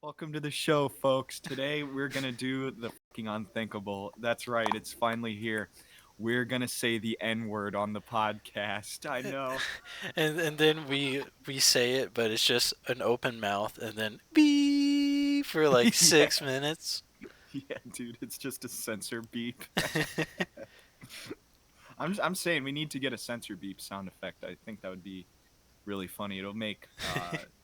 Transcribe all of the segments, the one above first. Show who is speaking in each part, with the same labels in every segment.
Speaker 1: Welcome to the show, folks. Today we're gonna do the fucking unthinkable. That's right, it's finally here. We're gonna say the N word on the podcast. I know.
Speaker 2: And then we say it, but it's just an open mouth, and then beep for like
Speaker 1: Yeah,
Speaker 2: 6 minutes.
Speaker 1: yeah, dude. It's just a censor beep. I'm saying we need to get a censor beep sound effect. I think that would be really funny. It'll make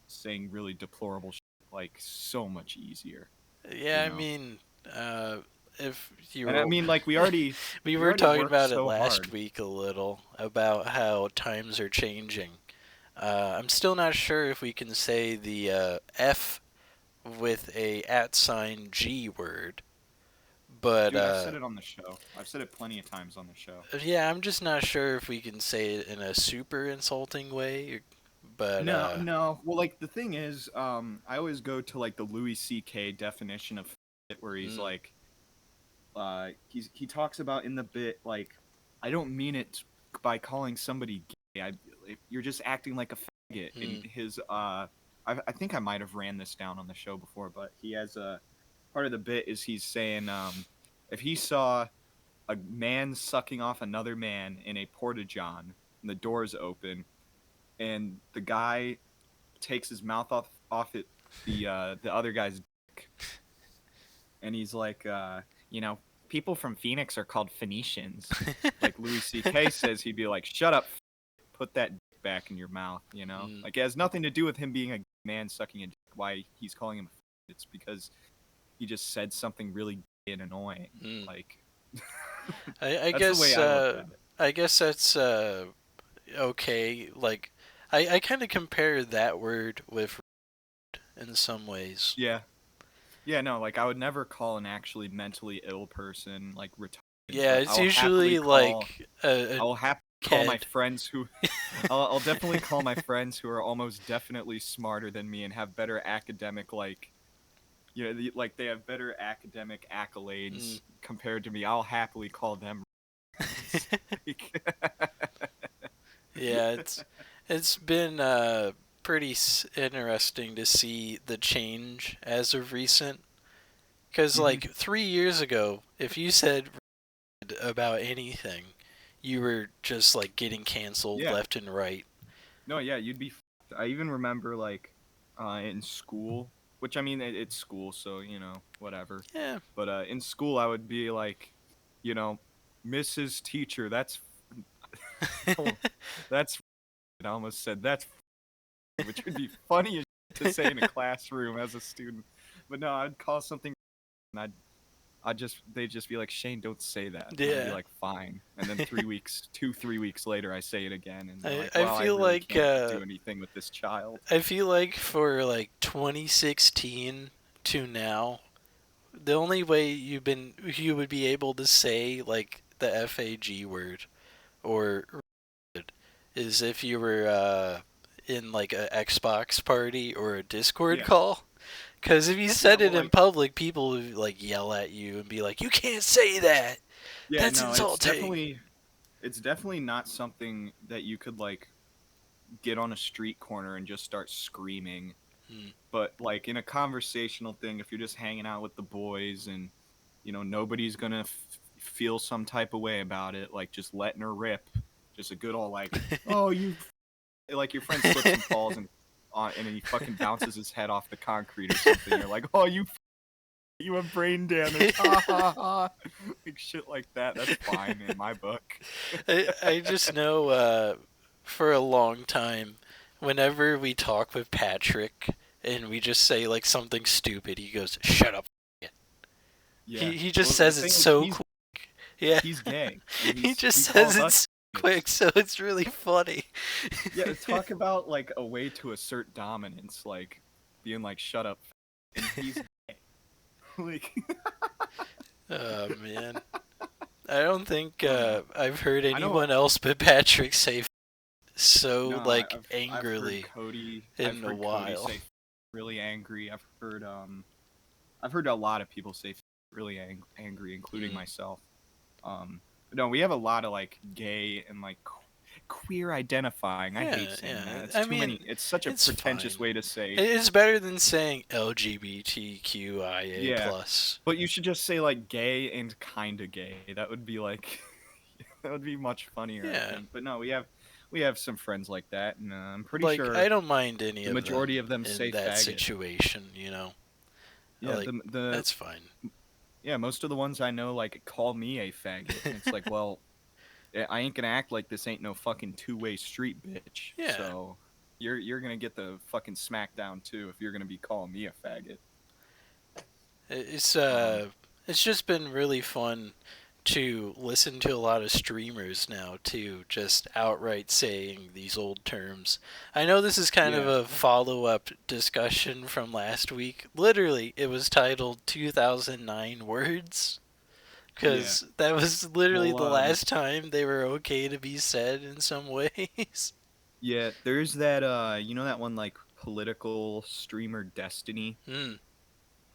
Speaker 1: saying really deplorable shit like so much easier. You
Speaker 2: Yeah, I
Speaker 1: know.
Speaker 2: mean, uh, if you
Speaker 1: And I
Speaker 2: were,
Speaker 1: mean, like we already
Speaker 2: we
Speaker 1: we
Speaker 2: were
Speaker 1: already
Speaker 2: talking
Speaker 1: worked
Speaker 2: about it
Speaker 1: so
Speaker 2: last
Speaker 1: hard.
Speaker 2: week a little about how times are changing. I'm still not sure if we can say the F with a at sign G word, but
Speaker 1: Dude, I've said it on the show. I've said it plenty of times on the show.
Speaker 2: yeah, I'm just not sure if we can say it in a super insulting way. But
Speaker 1: No, no. Well, like the thing is, I always go to like the Louis C.K. definition of it, where he's
Speaker 2: mm,
Speaker 1: like, he talks about in the bit like, I don't mean it by calling somebody gay. You're just acting like a faggot. In
Speaker 2: mm,
Speaker 1: his, I think I might have ran this down on the show before, but he has a part of the bit is he's saying, if he saw a man sucking off another man in a porta john and the doors open and the guy takes his mouth off it the other guy's dick and he's like people from Phoenix are called Phoenicians, like Louis CK says, he'd be like, shut up, put that dick back in your mouth,
Speaker 2: mm,
Speaker 1: like it has nothing to do with him being a man sucking a dick. Why he's calling him it's because he just said something really gay and annoying,
Speaker 2: mm.
Speaker 1: like
Speaker 2: I
Speaker 1: that's the way
Speaker 2: guess
Speaker 1: I look at it.
Speaker 2: I guess that's okay. Like I kind of compare that word with in some ways.
Speaker 1: Yeah. Yeah, no, like I would never call an actually mentally ill person like retarded,
Speaker 2: Yeah,
Speaker 1: but
Speaker 2: it's usually like
Speaker 1: I
Speaker 2: a
Speaker 1: will happily call my
Speaker 2: kid.
Speaker 1: friends who I'll definitely call my friends who are almost definitely smarter than me and have better academic like like they have better academic
Speaker 2: Mm.
Speaker 1: accolades compared to me. I'll happily call them like,
Speaker 2: Yeah, it's been pretty interesting to see the change as of recent. Because
Speaker 1: mhm.
Speaker 2: like 3 years ago, if you said about anything, you were just like getting canceled
Speaker 1: Yeah.
Speaker 2: left and right.
Speaker 1: No, yeah, you'd be I even remember like in school, which I mean it's school, so whatever.
Speaker 2: Yeah.
Speaker 1: But in school I would be like, you know, Mrs. Teacher, that's oh, that's I almost said that's which would be funny as to say in a classroom as a student. But no, I'd call something and I'd just they'd just be like, Shane, don't say that. And I'd be
Speaker 2: Yeah.
Speaker 1: like, fine. And then 3 weeks later I say it again and they're
Speaker 2: I
Speaker 1: like,
Speaker 2: I
Speaker 1: well, I
Speaker 2: feel
Speaker 1: really
Speaker 2: like
Speaker 1: can't do anything with this child.
Speaker 2: I feel like for like 2016 to now, the only way you would be able to say like the FAG word or is if you were in like a Xbox party or a Discord
Speaker 1: Yeah.
Speaker 2: call. Because if you
Speaker 1: Yeah,
Speaker 2: said
Speaker 1: well
Speaker 2: it in
Speaker 1: like
Speaker 2: public, people would like yell at you and be like, "You can't say that.
Speaker 1: yeah,
Speaker 2: That's
Speaker 1: no,
Speaker 2: insulting."
Speaker 1: it's definitely not something that you could like get on a street corner and just start screaming.
Speaker 2: Mm.
Speaker 1: But like in a conversational thing, if you're just hanging out with the boys and nobody's gonna feel some type of way about it, like just letting her rip, just a good old like, oh like your friend slips and falls and he fucking bounces his head off the concrete or something. You're like, oh you have brain damage, ha ha ha, like shit like that. That's fine in my book.
Speaker 2: I just know for a long time, whenever we talk with Patrick and we just say like something stupid, he goes, "Shut up."
Speaker 1: Yeah.
Speaker 2: He just
Speaker 1: Well, the
Speaker 2: says it
Speaker 1: thing is,
Speaker 2: so quick. Yeah,
Speaker 1: he's gay, and
Speaker 2: he just
Speaker 1: he
Speaker 2: says
Speaker 1: calls
Speaker 2: it
Speaker 1: us
Speaker 2: so
Speaker 1: idiots.
Speaker 2: quick, so it's really funny.
Speaker 1: Yeah, talk about like a way to assert dominance, like being like, "Shut up," and he's gay. Like,
Speaker 2: Oh man, I don't think
Speaker 1: oh no,
Speaker 2: I've heard
Speaker 1: I know.
Speaker 2: anyone else but Patrick say so
Speaker 1: No,
Speaker 2: like
Speaker 1: I've heard
Speaker 2: angrily
Speaker 1: Cody. I've
Speaker 2: in a
Speaker 1: heard Cody
Speaker 2: while.
Speaker 1: say really angry. I've heard a lot of people say really angry, including
Speaker 2: Mm.
Speaker 1: myself. No, we have a lot of like gay and like queer identifying. I hate
Speaker 2: Yeah,
Speaker 1: saying
Speaker 2: yeah.
Speaker 1: that. It's
Speaker 2: I
Speaker 1: too many.
Speaker 2: mean,
Speaker 1: It's such a
Speaker 2: it's
Speaker 1: pretentious
Speaker 2: fine.
Speaker 1: way to say.
Speaker 2: It's better than saying LGBTQIA
Speaker 1: Yeah,
Speaker 2: plus.
Speaker 1: but you should just say like gay and kinda gay. That would be like that would be much funnier, I
Speaker 2: Yeah,
Speaker 1: think. But no, we have some friends like that, and I'm pretty
Speaker 2: like I
Speaker 1: sure
Speaker 2: don't mind any
Speaker 1: the
Speaker 2: of
Speaker 1: majority
Speaker 2: them
Speaker 1: of them
Speaker 2: in
Speaker 1: say
Speaker 2: that
Speaker 1: faggot.
Speaker 2: situation. You know,
Speaker 1: Yeah,
Speaker 2: like
Speaker 1: the
Speaker 2: that's fine.
Speaker 1: yeah, most of the ones I know like call me a faggot, and it's like, well, I ain't gonna act like this ain't no fucking two-way street, bitch.
Speaker 2: Yeah,
Speaker 1: So you're gonna get the fucking smackdown too if you're gonna be calling me a faggot.
Speaker 2: it's
Speaker 1: Um,
Speaker 2: uh, it's just been really fun to listen to a lot of streamers now too, just outright saying these old terms. I know this is kind of
Speaker 1: yeah,
Speaker 2: a follow up discussion from last week. Literally, it was titled 2009 Words,
Speaker 1: yeah.
Speaker 2: because that was literally
Speaker 1: Well,
Speaker 2: the last time they were okay to be said in some ways.
Speaker 1: yeah. There's that you know that one like political streamer Destiny.
Speaker 2: Hmm,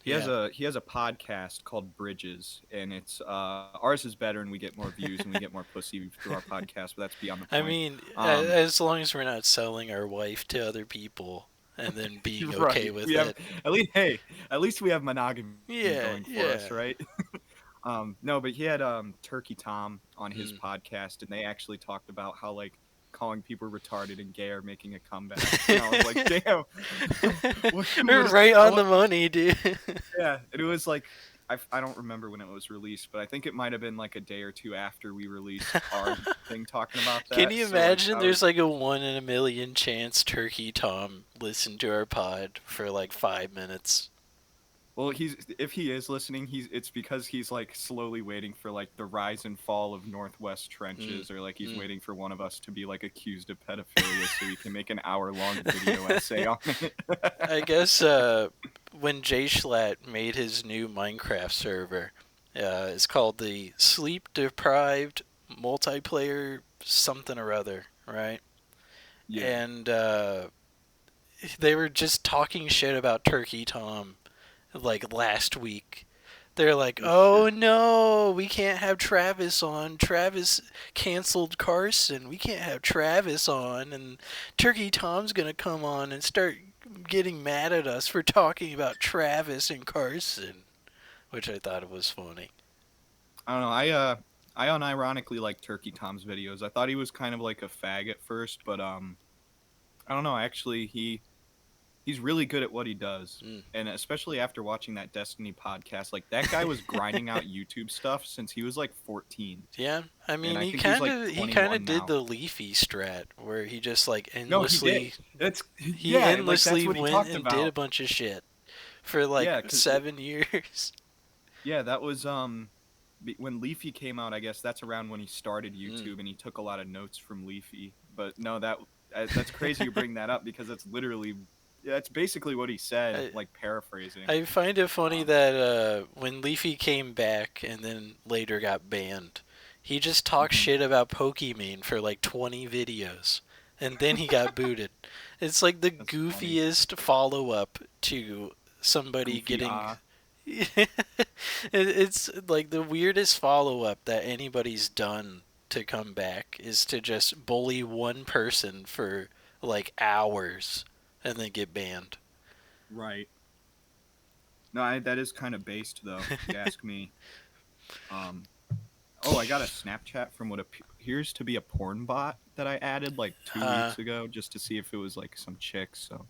Speaker 1: He has
Speaker 2: yeah.
Speaker 1: a podcast called Bridges, and it's ours is better, and we get more views and we get more pussy through our podcast. But that's beyond the
Speaker 2: I
Speaker 1: point.
Speaker 2: mean,
Speaker 1: Um,
Speaker 2: as long as we're not selling our wife to other people and then being okay
Speaker 1: right.
Speaker 2: with
Speaker 1: We have
Speaker 2: it.
Speaker 1: at least hey, at least we have monogamy
Speaker 2: Yeah,
Speaker 1: going for
Speaker 2: yeah.
Speaker 1: us, right? No, but he had Turkey Tom on his
Speaker 2: Mm.
Speaker 1: podcast, and they actually talked about how like calling people retarded and gay are making a comeback. And I was like, damn,
Speaker 2: We're right on the money, dude.
Speaker 1: yeah, it was like I don't remember when it was released, but I think it might have been like a day or two after we released our thing talking about
Speaker 2: Can
Speaker 1: that.
Speaker 2: you
Speaker 1: So like
Speaker 2: imagine
Speaker 1: I was
Speaker 2: there's like a 1 in a million chance Turkey Tom listened to our pod for like 5 minutes?
Speaker 1: well, he's if he is listening, it's because he's like slowly waiting for like the rise and fall of Northwest
Speaker 2: Mm,
Speaker 1: trenches, or like he's
Speaker 2: mm.
Speaker 1: waiting for one of us to be like accused of pedophilia so he can make an hour-long video essay on it.
Speaker 2: I guess when Jay Schlatt made his new Minecraft server, it's called the Sleep Deprived Multiplayer something or other, right?
Speaker 1: Yeah,
Speaker 2: And they were just talking shit about Turkey Tom like last week. They're like,
Speaker 1: no
Speaker 2: "Oh
Speaker 1: shit.
Speaker 2: no, we can't have Travis on. Travis canceled Carson. We can't have Travis on, and Turkey Tom's gonna come on and start getting mad at us for talking about Travis and Carson," which I thought it was funny.
Speaker 1: I don't know. I unironically like Turkey Tom's videos. I thought he was kind of like a fag at first, but I don't know. Actually, he's really good at what he does.
Speaker 2: Mm.
Speaker 1: And especially after watching that Destiny podcast, like that guy was grinding out YouTube stuff since he was like 14.
Speaker 2: Yeah, I
Speaker 1: And
Speaker 2: mean
Speaker 1: I
Speaker 2: he
Speaker 1: think he's
Speaker 2: kind
Speaker 1: like
Speaker 2: of he kind of
Speaker 1: 21
Speaker 2: did
Speaker 1: now.
Speaker 2: the Leafy strat where he just like
Speaker 1: No, he did.
Speaker 2: endlessly
Speaker 1: That's
Speaker 2: he
Speaker 1: yeah, like that's
Speaker 2: endlessly
Speaker 1: what he
Speaker 2: went
Speaker 1: talked
Speaker 2: and did a
Speaker 1: about.
Speaker 2: bunch of shit for like
Speaker 1: Yeah, cuz
Speaker 2: 7 years.
Speaker 1: yeah, that was when Leafy came out, I guess that's around when he started
Speaker 2: Mm.
Speaker 1: YouTube and he took a lot of notes from Leafy. But no, that's crazy you bring that up because that's literally yeah, that's basically what he said,
Speaker 2: I,
Speaker 1: like paraphrasing.
Speaker 2: I find it funny
Speaker 1: Um,
Speaker 2: that when Leafy came back and then later got banned, he just talked
Speaker 1: mhm.
Speaker 2: shit about Pokimane for like 20 videos, and then he got booted. It's like the
Speaker 1: That's funny.
Speaker 2: goofiest follow up to somebody
Speaker 1: Goofy
Speaker 2: getting.
Speaker 1: ah.
Speaker 2: It's like the weirdest follow up that anybody's done to come back is to just bully one person for like hours and then get banned.
Speaker 1: Right. No, that is kind of based though, if you ask me. Um, oh, I got a Snapchat from what appears to be a porn bot that I added like two
Speaker 2: Uh,
Speaker 1: weeks ago just to see if it was like some chick. So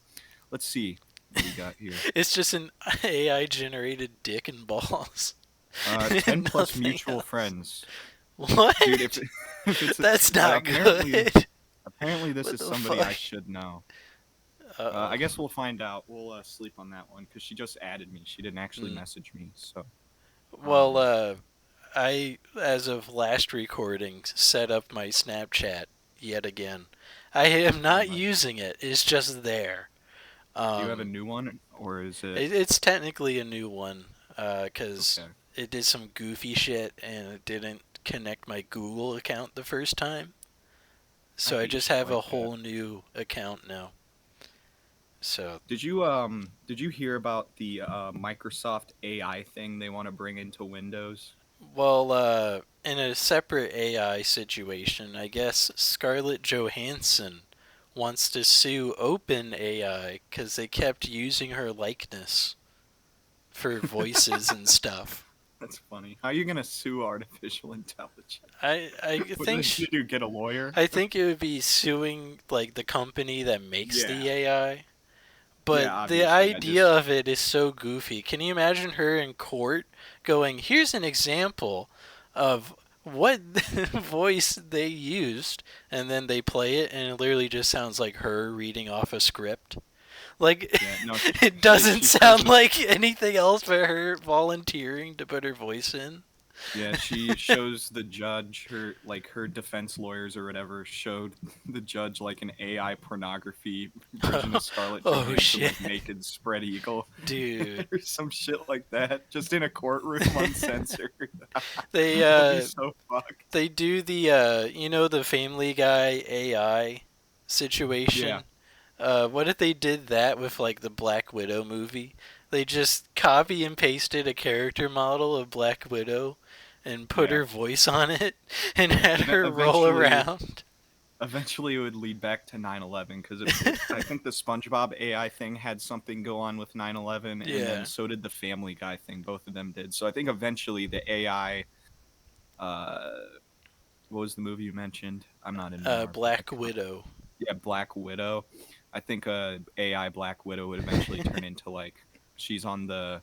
Speaker 1: let's see what we got here.
Speaker 2: It's just an AI generated dick and balls.
Speaker 1: 10 plus
Speaker 2: Nothing
Speaker 1: mutual
Speaker 2: else.
Speaker 1: friends. Dude, if,
Speaker 2: What?
Speaker 1: if it's
Speaker 2: That's not
Speaker 1: apparently
Speaker 2: good.
Speaker 1: this
Speaker 2: What
Speaker 1: is
Speaker 2: the
Speaker 1: somebody I
Speaker 2: fuck?
Speaker 1: should know.
Speaker 2: Uh
Speaker 1: I guess we'll find out. We'll sleep on that one because she just added me. She didn't actually
Speaker 2: oh.
Speaker 1: message me. So,
Speaker 2: Well,
Speaker 1: um,
Speaker 2: I, as of last recording, set up my Snapchat yet again. I am
Speaker 1: oh
Speaker 2: not
Speaker 1: my,
Speaker 2: using it. It's just there.
Speaker 1: do you have a
Speaker 2: Um,
Speaker 1: new one or is it
Speaker 2: it's technically a new one, because
Speaker 1: okay?
Speaker 2: it did some goofy shit and it didn't connect my Google account the first time.
Speaker 1: I
Speaker 2: So I
Speaker 1: hate
Speaker 2: just
Speaker 1: shit
Speaker 2: have a
Speaker 1: like that.
Speaker 2: whole new account now. So,
Speaker 1: Did you hear about the Microsoft AI thing they want to bring into Windows?
Speaker 2: well, in a separate AI situation, I guess Scarlett Johansson wants to sue OpenAI because they kept using her likeness for voices and stuff.
Speaker 1: That's funny. How are you gonna sue artificial intelligence?
Speaker 2: I
Speaker 1: What are
Speaker 2: think
Speaker 1: they gonna do? Get a lawyer?
Speaker 2: I think it would be suing like the company that makes the
Speaker 1: Yeah.
Speaker 2: AI.
Speaker 1: Yeah,
Speaker 2: But the
Speaker 1: obviously.
Speaker 2: idea of it is so goofy. Can you imagine her in court going, "Here's an example of what voice they used," and then they play it, and it literally just sounds like her reading off a script. Like,
Speaker 1: Yeah, no,
Speaker 2: it doesn't
Speaker 1: she says
Speaker 2: sound like anything else but her volunteering to put her voice in.
Speaker 1: yeah, she shows the judge her defense lawyers or whatever showed the judge like an AI pornography version of Scarlett
Speaker 2: Oh
Speaker 1: Johansson
Speaker 2: shit,
Speaker 1: like naked spread eagle
Speaker 2: dude.
Speaker 1: or some shit like that, just in a courtroom uncensored.
Speaker 2: They
Speaker 1: That'd be so fucked.
Speaker 2: they do the the Family Guy AI
Speaker 1: Yeah,
Speaker 2: situation. What if they did that with like the Black Widow movie? They just copy and pasted a character model of Black Widow and put
Speaker 1: yeah.
Speaker 2: her voice on it and had
Speaker 1: And then
Speaker 2: her roll around.
Speaker 1: eventually it would lead back to 9/11 because I think the SpongeBob AI thing had something go on with 9/11, and then
Speaker 2: Yeah.
Speaker 1: so did the Family Guy thing. Both of them did. So I think eventually the AI, uh, what was the movie you mentioned? I'm not into Marvel.
Speaker 2: Black Widow.
Speaker 1: Yeah, Black Widow. I think AI Black Widow would eventually turn into like she's on the.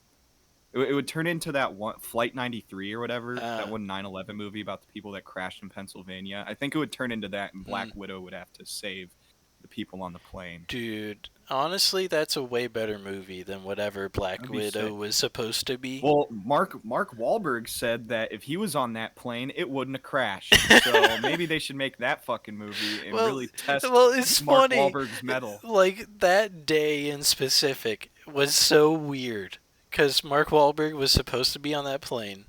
Speaker 1: It would turn into that one Flight 93 or whatever, that
Speaker 2: Uh,
Speaker 1: one 9/11 movie about the people that crashed in Pennsylvania. I think it would turn into that, and Black
Speaker 2: mm,
Speaker 1: Widow would have to save the people on the plane.
Speaker 2: dude, honestly, that's a way better movie than whatever Black
Speaker 1: That'd be
Speaker 2: Widow
Speaker 1: sick.
Speaker 2: was supposed to be.
Speaker 1: Well, Mark Wahlberg said that if he was on that plane, it wouldn't have crashed. So maybe they should make that fucking movie and
Speaker 2: well,
Speaker 1: really test
Speaker 2: well, it's
Speaker 1: Mark
Speaker 2: funny.
Speaker 1: Wahlberg's metal.
Speaker 2: Like that day in specific was so weird because Mark Wahlberg was supposed to be on that plane,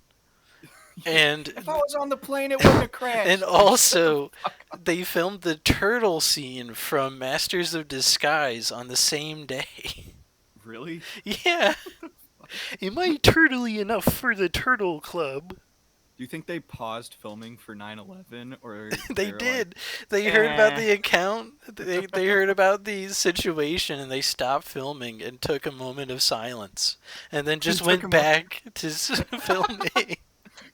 Speaker 2: and
Speaker 1: If I was on the plane, it wouldn't have crashed.
Speaker 2: and also they filmed the turtle scene from Masters of Disguise on the same day.
Speaker 1: Really?
Speaker 2: Yeah, am I turtly enough for the Turtle Club?
Speaker 1: Do you think they paused filming for 9/11, or
Speaker 2: They
Speaker 1: they're like,
Speaker 2: did. They heard about the account. They heard about the situation and they stopped filming and took a moment of silence, and then just
Speaker 1: took
Speaker 2: went
Speaker 1: a
Speaker 2: back to filming.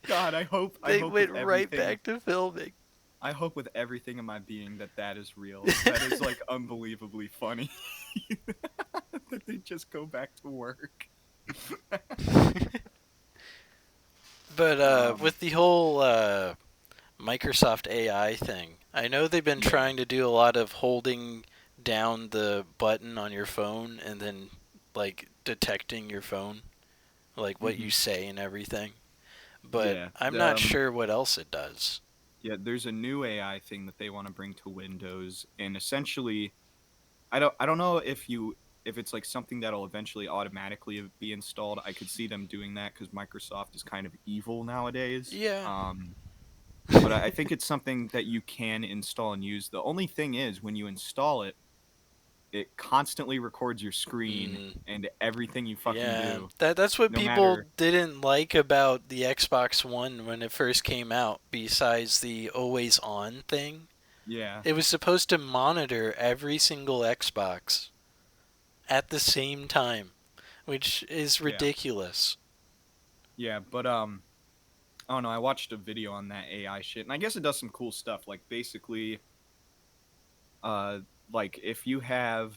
Speaker 1: God, I hope
Speaker 2: They
Speaker 1: with
Speaker 2: went right
Speaker 1: everything,
Speaker 2: back to filming.
Speaker 1: I hope with everything in my being that is real. That is like unbelievably funny. That they just go back to work.
Speaker 2: But
Speaker 1: Um,
Speaker 2: with the whole Microsoft AI thing, I know they've been
Speaker 1: yeah.
Speaker 2: trying to do a lot of holding down the button on your phone and then like detecting your phone, like what you
Speaker 1: Hmm.
Speaker 2: say and everything. But
Speaker 1: Yeah.
Speaker 2: I'm not sure what else it does.
Speaker 1: Yeah. There's a new AI thing that they want to bring to Windows, and essentially, I don't know if it's like something that'll eventually automatically be installed. I could see them doing that because Microsoft is kind of evil nowadays.
Speaker 2: Yeah.
Speaker 1: But I think it's something that you can install and use. The only thing is when you install it, it constantly records your screen
Speaker 2: Mm,
Speaker 1: and everything you fucking
Speaker 2: yeah.
Speaker 1: do,
Speaker 2: That's what
Speaker 1: no
Speaker 2: people
Speaker 1: matter.
Speaker 2: didn't like about the Xbox One when it first came out, besides the always on thing.
Speaker 1: Yeah,
Speaker 2: It was supposed to monitor every single Xbox at the same time, which is
Speaker 1: yeah,
Speaker 2: ridiculous.
Speaker 1: yeah. But I don't know. I watched a video on that AI shit, and I guess it does some cool stuff. Like basically, uh, like if you have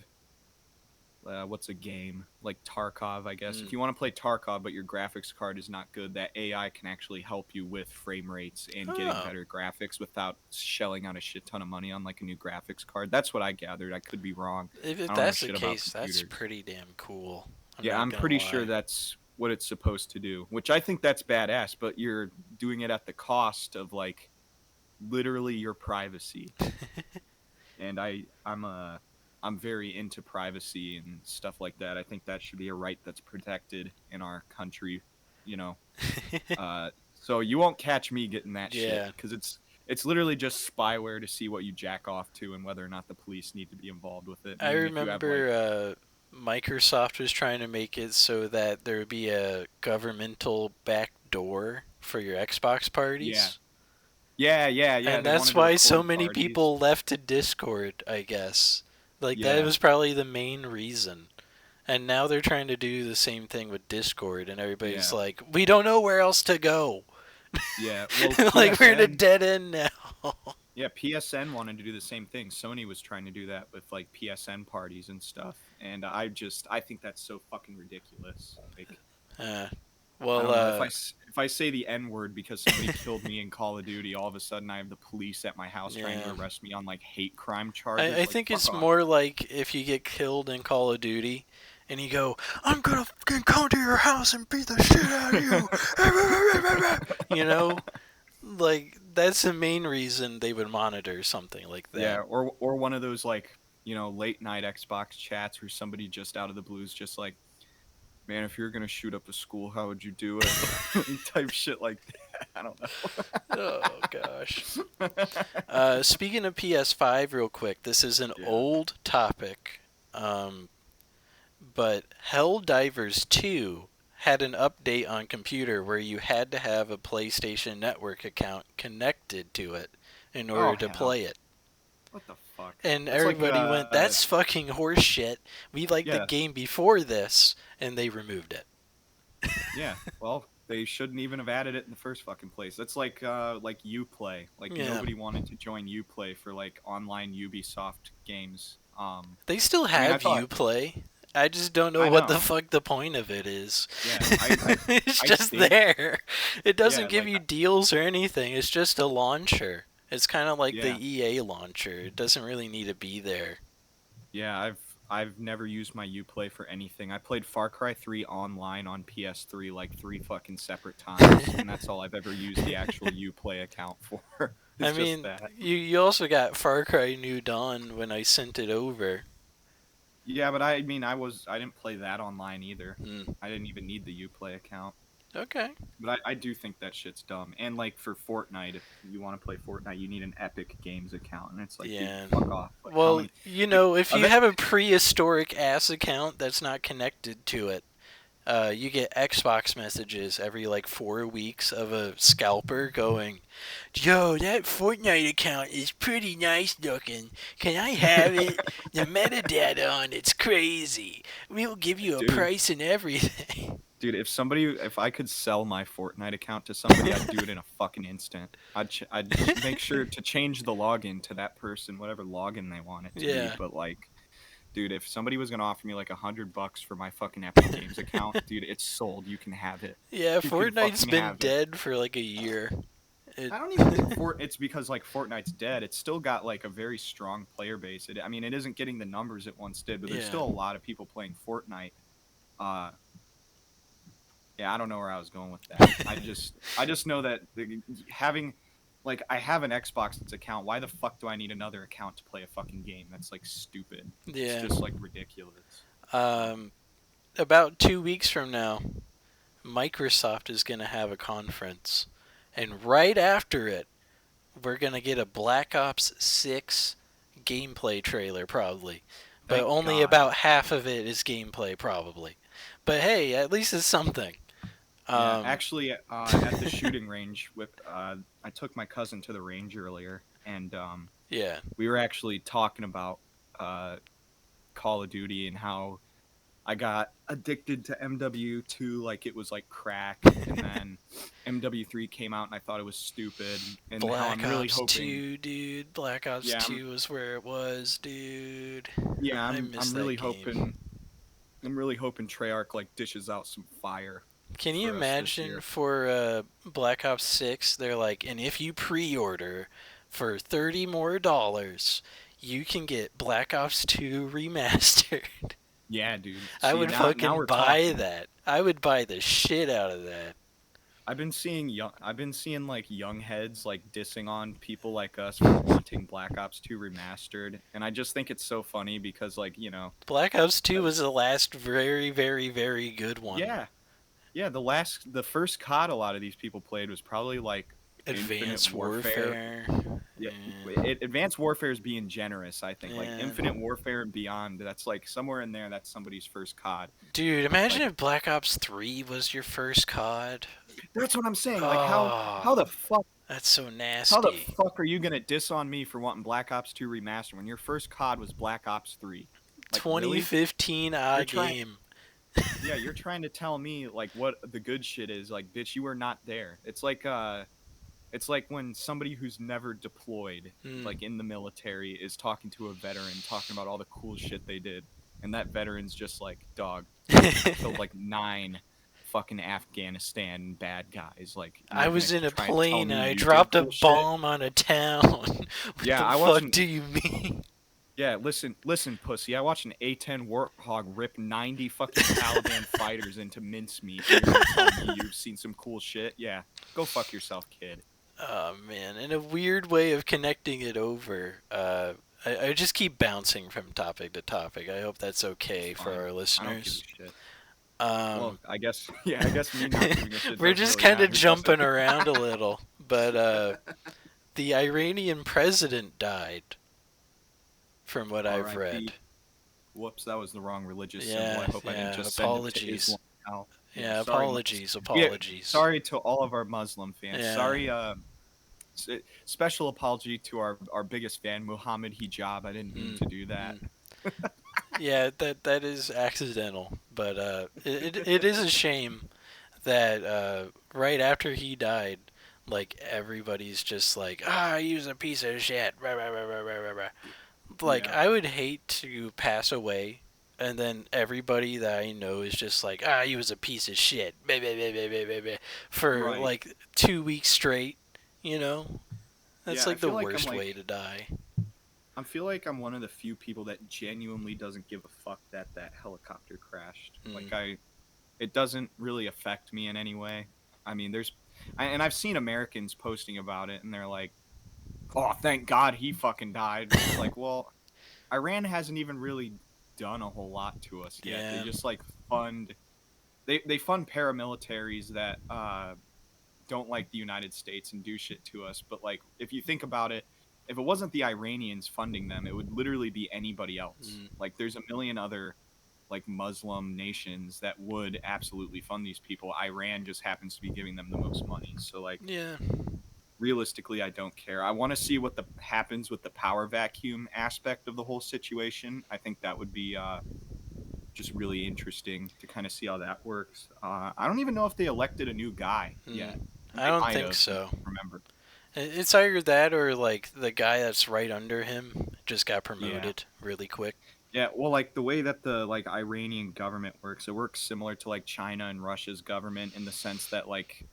Speaker 1: what's a game like Tarkov, I guess.
Speaker 2: Mm.
Speaker 1: If you want to play Tarkov, but your graphics card is not good, that AI can actually help you with frame rates and getting
Speaker 2: Oh,
Speaker 1: better graphics without shelling out a shit ton of money on like a new graphics card. That's what I gathered. I could be wrong.
Speaker 2: if
Speaker 1: I don't know
Speaker 2: that's the
Speaker 1: shit about
Speaker 2: case, that's
Speaker 1: computers.
Speaker 2: pretty damn cool. I'm
Speaker 1: Yeah,
Speaker 2: not
Speaker 1: I'm
Speaker 2: gonna
Speaker 1: pretty sure
Speaker 2: lie.
Speaker 1: that's what it's supposed to do, which I think that's badass, but you're doing it at the cost of like literally your privacy. And I'm very into privacy and stuff like that. I think that should be a right that's protected in our country, you know. So you won't catch me getting that shit
Speaker 2: Yeah.
Speaker 1: because it's literally just spyware to see what you jack off to and whether or not the police need to be involved with it. And
Speaker 2: I
Speaker 1: even if you have like,
Speaker 2: remember Microsoft was trying to make it so that there would be a governmental back door for your Xbox
Speaker 1: yeah,
Speaker 2: parties.
Speaker 1: Yeah.
Speaker 2: And
Speaker 1: They
Speaker 2: that's
Speaker 1: wanted to
Speaker 2: why so
Speaker 1: record
Speaker 2: many
Speaker 1: parties.
Speaker 2: people left to Discord, I guess. Like, that
Speaker 1: Yeah,
Speaker 2: was probably the main reason. And now they're trying to do the same thing with Discord, and everybody's
Speaker 1: yeah,
Speaker 2: like, we don't know where else to go.
Speaker 1: yeah. Well,
Speaker 2: Like, we're in a
Speaker 1: PSN.
Speaker 2: dead end now.
Speaker 1: Yeah, PSN wanted to do the same thing. Sony was trying to do that with like PSN parties and stuff, and I think that's so fucking ridiculous. Like,
Speaker 2: uh,
Speaker 1: I
Speaker 2: well,
Speaker 1: don't know if I say the N word because somebody killed me in Call of Duty, all of a sudden I have the police at my house trying to
Speaker 2: yeah.
Speaker 1: arrest me on like hate crime
Speaker 2: I,
Speaker 1: charges.
Speaker 2: I
Speaker 1: Like,
Speaker 2: think
Speaker 1: fuck
Speaker 2: it's
Speaker 1: off.
Speaker 2: more like if you get killed in Call of Duty and you go, I'm gonna fucking come to your house and beat the shit out of you. You know? Like, that's the main reason they would monitor something like
Speaker 1: Yeah,
Speaker 2: that.
Speaker 1: or one of those like late night Xbox chats where somebody just out of the blues just like, man, if you're gonna shoot up a school, how would you do it? Type shit like that. I don't
Speaker 2: Oh, gosh.
Speaker 1: know.
Speaker 2: Speaking of PS5, real quick, this is an
Speaker 1: Yeah.
Speaker 2: old topic, but Helldivers 2 had an update on computer where you had to have a PlayStation Network account connected to it in
Speaker 1: Oh
Speaker 2: order to
Speaker 1: hell.
Speaker 2: play it.
Speaker 1: What the fuck?
Speaker 2: And
Speaker 1: That's like
Speaker 2: everybody went, that's fucking horseshit. We liked the
Speaker 1: yeah,
Speaker 2: game before this, and they removed it.
Speaker 1: yeah. Well, they shouldn't even have added it in the first fucking place. That's like Uplay. Like
Speaker 2: Yeah.
Speaker 1: nobody wanted to join Uplay for like online Ubisoft games.
Speaker 2: They still
Speaker 1: I mean, I
Speaker 2: have
Speaker 1: thought
Speaker 2: Uplay. I just don't know
Speaker 1: I
Speaker 2: what the
Speaker 1: know.
Speaker 2: fuck the point of it is.
Speaker 1: Yeah,
Speaker 2: It's
Speaker 1: I
Speaker 2: just
Speaker 1: think
Speaker 2: there. It doesn't
Speaker 1: yeah,
Speaker 2: give
Speaker 1: like
Speaker 2: you deals or anything. It's just a launcher. It's kind of like the
Speaker 1: yeah.
Speaker 2: EA launcher. It doesn't really need to be there.
Speaker 1: Yeah, I've never used my Uplay for anything. I played Far Cry 3 online on PS3 like 3 fucking separate times, and that's all I've ever used the actual Uplay account for.
Speaker 2: I
Speaker 1: It's just
Speaker 2: mean,
Speaker 1: that.
Speaker 2: you also got Far Cry New Dawn when I sent it over.
Speaker 1: Yeah, but I mean I didn't play that online either.
Speaker 2: Mm,
Speaker 1: I didn't even need the Uplay account.
Speaker 2: okay.
Speaker 1: But I do think that shit's dumb. And like for Fortnite, if you want to play Fortnite, you need an Epic Games account, and it's like, dude,
Speaker 2: Yeah.
Speaker 1: fuck off. Like how
Speaker 2: Well,
Speaker 1: many?
Speaker 2: if you
Speaker 1: Of it,
Speaker 2: have a prehistoric ass account that's not connected to it, you get Xbox messages every like 4 weeks of a scalper going, "Yo, that Fortnite account is pretty nice looking. Can I have it? The metadata on it's crazy. We'll give you a
Speaker 1: dude,
Speaker 2: price and everything."
Speaker 1: if I could sell my Fortnite account to somebody, I'd do it in a fucking instant. I'd make sure to change the login to that person, whatever login they want it to be.
Speaker 2: Yeah.
Speaker 1: But like, dude, if somebody was gonna offer me like $100 for my fucking Epic Games account, dude, it's sold. You can have it.
Speaker 2: Yeah,
Speaker 1: You can
Speaker 2: Fortnite's
Speaker 1: fucking
Speaker 2: been
Speaker 1: have it.
Speaker 2: dead for like a year. It
Speaker 1: I don't even think it's because like Fortnite's dead. It's still got like a very strong player base. I mean, it isn't getting the numbers it once did, but there's
Speaker 2: Yeah.
Speaker 1: still a lot of people playing Fortnite. Uh, yeah, I don't know where I was going with that. I just know that having like I have an Xbox account. Why the fuck do I need another account to play a fucking game? That's like stupid. It's
Speaker 2: Yeah.
Speaker 1: just like ridiculous.
Speaker 2: Um about 2 weeks from now, Microsoft is going to have a conference. And right after it, we're going to get a Black Ops 6 gameplay trailer, probably. But
Speaker 1: Thank
Speaker 2: only
Speaker 1: God.
Speaker 2: about half of it is gameplay, probably. But hey, at least it's something.
Speaker 1: Yeah, actually, at the shooting range, I took my cousin to the range earlier, and
Speaker 2: Yeah.
Speaker 1: we were actually talking about Call of Duty and how I got addicted to MW2 like it was like crack, and then MW3 came out and I thought it was stupid, and how
Speaker 2: Black
Speaker 1: I'm really
Speaker 2: Ops
Speaker 1: hoping.
Speaker 2: 2, dude. Black Ops
Speaker 1: Yeah,
Speaker 2: 2 was where it was, dude.
Speaker 1: yeah,
Speaker 2: I miss
Speaker 1: I'm
Speaker 2: that
Speaker 1: really
Speaker 2: game.
Speaker 1: hoping. I'm really hoping Treyarch like dishes out some fire.
Speaker 2: Can you
Speaker 1: For us this
Speaker 2: imagine
Speaker 1: year.
Speaker 2: for Black Ops 6, they're like, and if you pre-order for $30 more, you can get Black Ops 2 remastered.
Speaker 1: Yeah, dude.
Speaker 2: I
Speaker 1: See,
Speaker 2: would
Speaker 1: now
Speaker 2: fucking
Speaker 1: we're
Speaker 2: buy
Speaker 1: talking.
Speaker 2: that. I would buy the shit out of that.
Speaker 1: I've been seeing like young heads like dissing on people like us for wanting Black Ops 2 remastered, and I just think it's so funny because like,
Speaker 2: Black Ops 2 was the last very, very, very good one.
Speaker 1: yeah. Yeah, the first COD a lot of these people played was probably like
Speaker 2: Advanced
Speaker 1: Infinite Warfare. Yeah, Advanced Warfare is being generous, I think. Like
Speaker 2: Yeah.
Speaker 1: Infinite Warfare and Beyond, that's like somewhere in there. That's somebody's first COD.
Speaker 2: Dude, imagine
Speaker 1: Like,
Speaker 2: if Black Ops 3 was your first COD.
Speaker 1: that's what I'm saying. Like
Speaker 2: Oh.
Speaker 1: how the fuck
Speaker 2: That's so
Speaker 1: How the
Speaker 2: nasty.
Speaker 1: fuck are you gonna diss on me for wanting Black Ops 2 remastered when your first COD was Black Ops 3? Like, really?
Speaker 2: 2015
Speaker 1: You're trying
Speaker 2: game.
Speaker 1: Yeah, you're trying to tell me like what the good shit is. Like, bitch, you were not there. It's like when somebody who's never deployed,
Speaker 2: Hmm.
Speaker 1: like in the military, is talking to a veteran, talking about all the cool shit they did, and that veteran's just like, dog, I killed like 9 fucking Afghanistan bad guys. Like,
Speaker 2: I
Speaker 1: you're
Speaker 2: was
Speaker 1: gonna
Speaker 2: in a
Speaker 1: try and tell
Speaker 2: plane
Speaker 1: me
Speaker 2: and I
Speaker 1: you did
Speaker 2: dropped a
Speaker 1: cool shit?
Speaker 2: bomb on a town. What
Speaker 1: Yeah,
Speaker 2: the
Speaker 1: I
Speaker 2: fuck
Speaker 1: wasn't.
Speaker 2: do you mean?
Speaker 1: Yeah, listen, pussy. I watched an A-10 Warthog rip 90 fucking Taliban fighters into mincemeat, and you're gonna tell me you've seen some cool shit? Yeah, go fuck yourself, kid.
Speaker 2: Oh man, in a weird way of connecting it over. I just keep bouncing from topic to topic. I hope that's
Speaker 1: It's
Speaker 2: okay for
Speaker 1: fine.
Speaker 2: our
Speaker 1: I don't give a
Speaker 2: listeners.
Speaker 1: shit. Well,
Speaker 2: Um,
Speaker 1: I guess yeah, I guess me not giving a shit
Speaker 2: we're
Speaker 1: doesn't
Speaker 2: just
Speaker 1: really
Speaker 2: kind of
Speaker 1: matter, does it?
Speaker 2: jumping around a little, but the Iranian president died, from what I've read.
Speaker 1: R.I.P. Whoops, that was the wrong religious symbol. I
Speaker 2: Yeah,
Speaker 1: hope I didn't
Speaker 2: yeah.
Speaker 1: just send it to
Speaker 2: Apologies.
Speaker 1: Islam now. Yeah,
Speaker 2: Yeah,
Speaker 1: sorry,
Speaker 2: apologies,
Speaker 1: yeah,
Speaker 2: apologies.
Speaker 1: sorry to all of our Muslim fans.
Speaker 2: Yeah.
Speaker 1: Sorry, special apology to our biggest fan, Muhammad Hijab. I didn't mean
Speaker 2: Mm,
Speaker 1: to do that.
Speaker 2: mm. Yeah, that is accidental, but it is a shame that right after he died, like everybody's just like, ah, he was a piece of shit. Rah, rah, rah, rah, rah, rah, rah. Like
Speaker 1: Yeah,
Speaker 2: I would hate to pass away, and then everybody that I know is just like, ah, he was a piece of shit, blah, blah, blah, blah, blah, blah, blah, for
Speaker 1: right.
Speaker 2: like 2 weeks straight. You know, that's
Speaker 1: Yeah, I
Speaker 2: like the
Speaker 1: feel like I'm
Speaker 2: worst
Speaker 1: like
Speaker 2: way to die.
Speaker 1: I feel like I'm one of the few people that genuinely doesn't give a fuck that that helicopter crashed.
Speaker 2: Mm,
Speaker 1: Like it doesn't really affect me in any way. I mean, and I've seen Americans posting about it, and they're like, "Oh, thank God he fucking died." But it's like, well, Iran hasn't even really done a whole lot to us yet. They
Speaker 2: yeah.
Speaker 1: just like they fund paramilitaries that don't like the United States and do shit to us. But like, if you think about it, if it wasn't the Iranians funding them, it would literally be anybody else.
Speaker 2: Mm,
Speaker 1: Like, there's a million other like Muslim nations that would absolutely fund these people. Iran just happens to be giving them the most money. So like,
Speaker 2: yeah.
Speaker 1: realistically, I don't care. I want to see what the happens with the power vacuum aspect of the whole situation. I think that would be just really interesting to kind of see how that works. I don't even know if they elected a new guy
Speaker 2: Mm,
Speaker 1: yet.
Speaker 2: I
Speaker 1: They
Speaker 2: don't
Speaker 1: might
Speaker 2: think
Speaker 1: have. I
Speaker 2: so.
Speaker 1: don't remember.
Speaker 2: It's either that or like the guy that's right under him just got
Speaker 1: Yeah.
Speaker 2: promoted really quick.
Speaker 1: Yeah, well, like the way that the like Iranian government works, it works similar to like China and Russia's government in the sense that like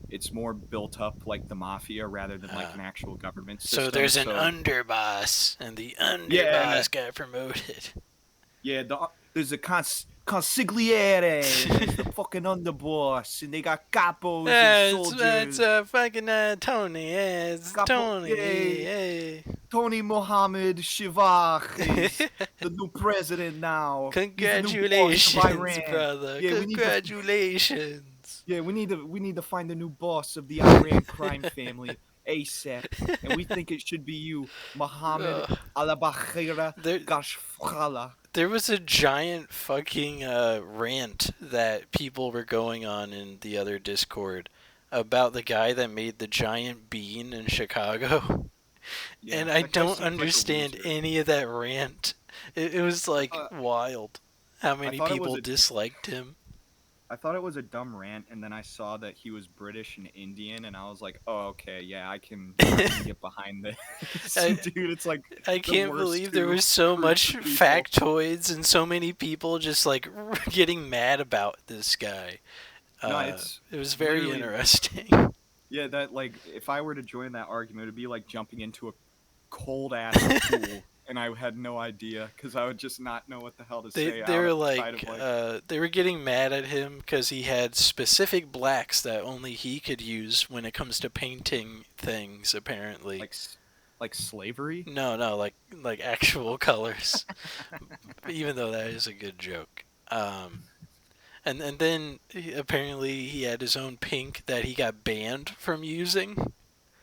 Speaker 1: it's more built up like the mafia rather than like
Speaker 2: Uh,
Speaker 1: an actual government
Speaker 2: so
Speaker 1: system.
Speaker 2: there's an
Speaker 1: So
Speaker 2: underboss, and the
Speaker 1: yeah,
Speaker 2: underboss got promoted.
Speaker 1: yeah, there's a consigliere and there's the fucking underboss and they got capos and
Speaker 2: It's
Speaker 1: soldiers.
Speaker 2: fucking Tony. Yeah, it's
Speaker 1: Capo,
Speaker 2: Tony.
Speaker 1: yeah,
Speaker 2: Hey,
Speaker 1: Tony Mohammed Shivach is
Speaker 2: hey.
Speaker 1: the new president now. He's the new boss of
Speaker 2: Congratulations,
Speaker 1: Iran.
Speaker 2: brother.
Speaker 1: Yeah,
Speaker 2: Congratulations.
Speaker 1: we need to find the new boss of the Iran crime family ASAP. And we think it should be you, Mohammed
Speaker 2: Ugh.
Speaker 1: Al-Bakhira
Speaker 2: there,
Speaker 1: Gashfala.
Speaker 2: there was a giant fucking rant that people were going on in the other Discord about the guy that made the giant bean in Chicago.
Speaker 1: Yeah,
Speaker 2: And I
Speaker 1: that guy
Speaker 2: don't
Speaker 1: seems like a
Speaker 2: understand
Speaker 1: loser.
Speaker 2: any of that rant. It was like
Speaker 1: Uh,
Speaker 2: wild how
Speaker 1: I
Speaker 2: many
Speaker 1: thought it was
Speaker 2: people
Speaker 1: a
Speaker 2: disliked him.
Speaker 1: I thought it was a dumb rant, and then I saw that he was British and Indian, and I was like, "Oh, okay, yeah, I can get behind this."
Speaker 2: I,
Speaker 1: Dude, it's like
Speaker 2: I
Speaker 1: the
Speaker 2: can't
Speaker 1: worst
Speaker 2: believe there
Speaker 1: two
Speaker 2: was so
Speaker 1: groups
Speaker 2: much
Speaker 1: of people.
Speaker 2: factoids and so many people just like getting mad about this guy.
Speaker 1: No, it's
Speaker 2: It was very
Speaker 1: literally
Speaker 2: interesting.
Speaker 1: yeah. That like, if I were to join that argument, it'd be like jumping into a cold ass pool, and I had no idea because I would just not know what the hell to say
Speaker 2: They were
Speaker 1: outside of
Speaker 2: like
Speaker 1: like
Speaker 2: they were getting mad at him because he had specific blacks that only he could use when it comes to painting things. Apparently,
Speaker 1: like like slavery.
Speaker 2: no, like actual colors. Even though that is a good joke. And then apparently he had his own pink that he got banned from using.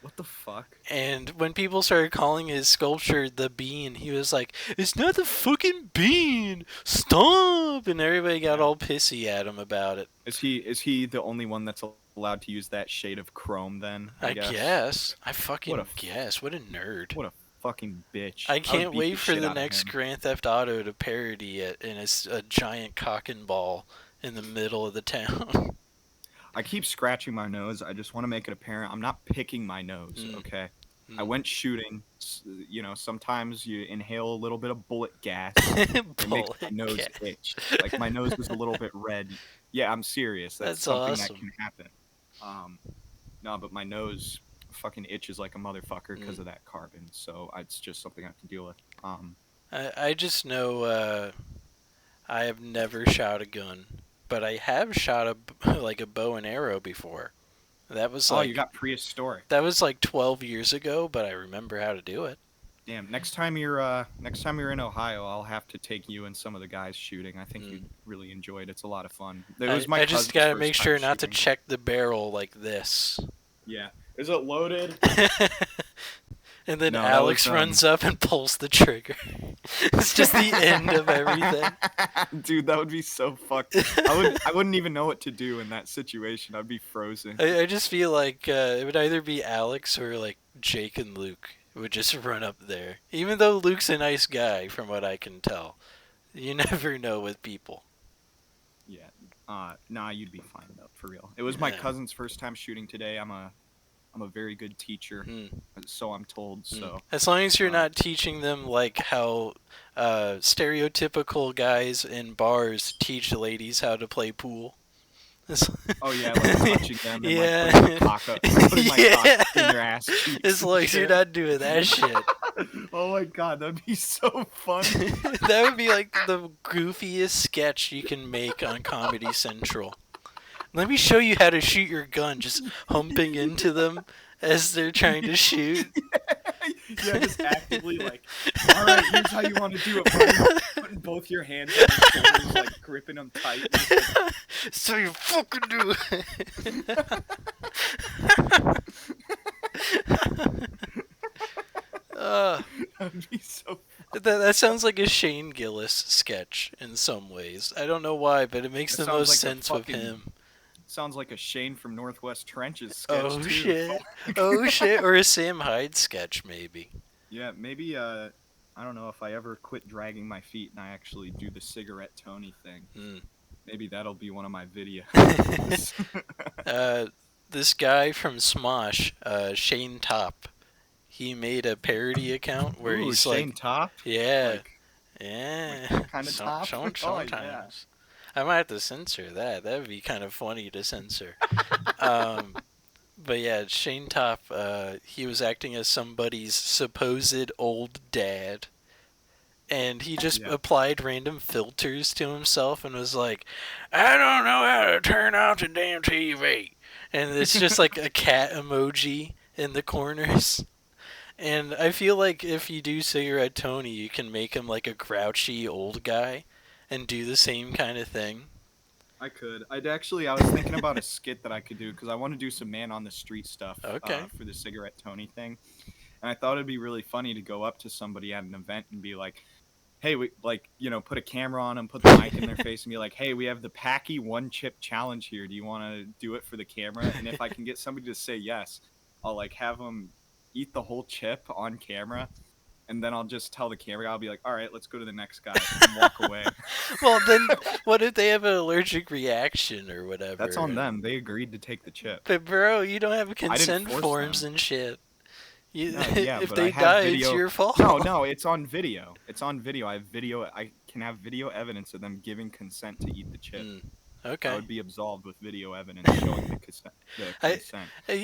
Speaker 1: What the fuck?
Speaker 2: And when people started calling his sculpture the Bean, he was like, "It's not the fucking Bean! Stop!" And everybody got all pissy at him about it.
Speaker 1: Is he the only one that's allowed to use that shade of chrome then? I
Speaker 2: guess. I fucking guess. What a nerd.
Speaker 1: What a fucking bitch.
Speaker 2: I can't wait for the next Grand Theft Auto to parody it, and it's a giant cock and ball in the middle of the town.
Speaker 1: I keep scratching my nose. I just want to make it apparent I'm not picking my nose, okay? I went shooting. You know, sometimes you inhale a little bit of bullet gas. It makes my nose itch. Like, my nose is a little bit red. Yeah, I'm serious. That's something
Speaker 2: awesome.
Speaker 1: that can happen. No, but my nose fucking itches like a motherfucker because of that carbon. So it's just something I have to deal with.
Speaker 2: I just know I have never shot a gun, but I have shot a bow and arrow before. That was
Speaker 1: you got prehistoric.
Speaker 2: That was like 12 years ago, but I remember how to do it.
Speaker 1: Damn, next time you're in Ohio, I'll have to take you and some of the guys shooting. I think you'd really enjoy it. It's a lot of fun.
Speaker 2: I just gotta make sure not to check the barrel like this.
Speaker 1: Yeah. Is it loaded?
Speaker 2: And then Alex runs up and pulls the trigger. It's just the end of everything.
Speaker 1: Dude, that would be so fucked. I wouldn't even know what to do in that situation. I'd be frozen.
Speaker 2: I just feel like it would either be Alex or like Jake and Luke would just run up there. Even though Luke's a nice guy, from what I can tell. You never know with people.
Speaker 1: Yeah. Nah, you'd be fine though, for real. It was my cousin's first time shooting today. I'm a very good teacher, so I'm told. So
Speaker 2: as long as you're not teaching them like how stereotypical guys in bars teach ladies how to play pool.
Speaker 1: Oh yeah, like touching them and like putting my cock in their ass cheeks.
Speaker 2: As long as you're not doing that shit.
Speaker 1: Oh my god, that'd be so funny.
Speaker 2: That would be like the goofiest sketch you can make on Comedy Central. Let me show you how to shoot your gun, just humping into them as they're trying to shoot.
Speaker 1: Yeah, just actively like, all right, here's how you want to do it, buddy. Putting both your hands on your shoulders, like gripping them tight. Like,
Speaker 2: so you fucking do it.
Speaker 1: That'd be so funny.
Speaker 2: That sounds like a Shane Gillis sketch in some ways. I don't know why, but it makes the most sense with him.
Speaker 1: Sounds like a Shane from Northwest Trenches sketch.
Speaker 2: Oh shit! Oh shit! Or a Sam Hyde sketch, maybe.
Speaker 1: Yeah, maybe. I don't know if I ever quit dragging my feet and I actually do the cigarette Tony thing. Maybe that'll be one of my videos.
Speaker 2: This guy from Smosh, Shane Top, he made a parody account where he's
Speaker 1: Shane
Speaker 2: like,
Speaker 1: Top?
Speaker 2: Yeah,
Speaker 1: like,
Speaker 2: yeah,
Speaker 1: like kind of top.
Speaker 2: Sometimes.
Speaker 1: Oh, yeah.
Speaker 2: I might have to censor that. That would be kind of funny to censor. But yeah, Shane Top, he was acting as somebody's supposed old dad. And he just applied random filters to himself and was like, I don't know how to turn off the damn TV. And it's just like a cat emoji in the corners. And I feel like if you do Cigarette Tony, you can make him like a grouchy old guy and do the same kind of thing.
Speaker 1: I could. I was thinking about a skit that I could do because I want to do some man on the street stuff for the Cigarette Tony thing. And I thought it'd be really funny to go up to somebody at an event and be like, hey, we put a camera on them, put the mic in their face and be like, hey, we have the Packy one chip challenge here. Do you want to do it for the camera? And if I can get somebody to say yes, I'll like have them eat the whole chip on camera. And then I'll just tell the camera guy, I'll be like, all right, let's go to the next guy and walk away.
Speaker 2: Well, then what if they have an allergic reaction or whatever?
Speaker 1: That's on them. They agreed to take the chip.
Speaker 2: But, bro, you don't have consent forms and shit. If they die, it's your fault.
Speaker 1: No, it's on video. It's on video. I have video. I can have video evidence of them giving consent to eat the chip.
Speaker 2: Okay.
Speaker 1: I would be absolved with video evidence showing the consent.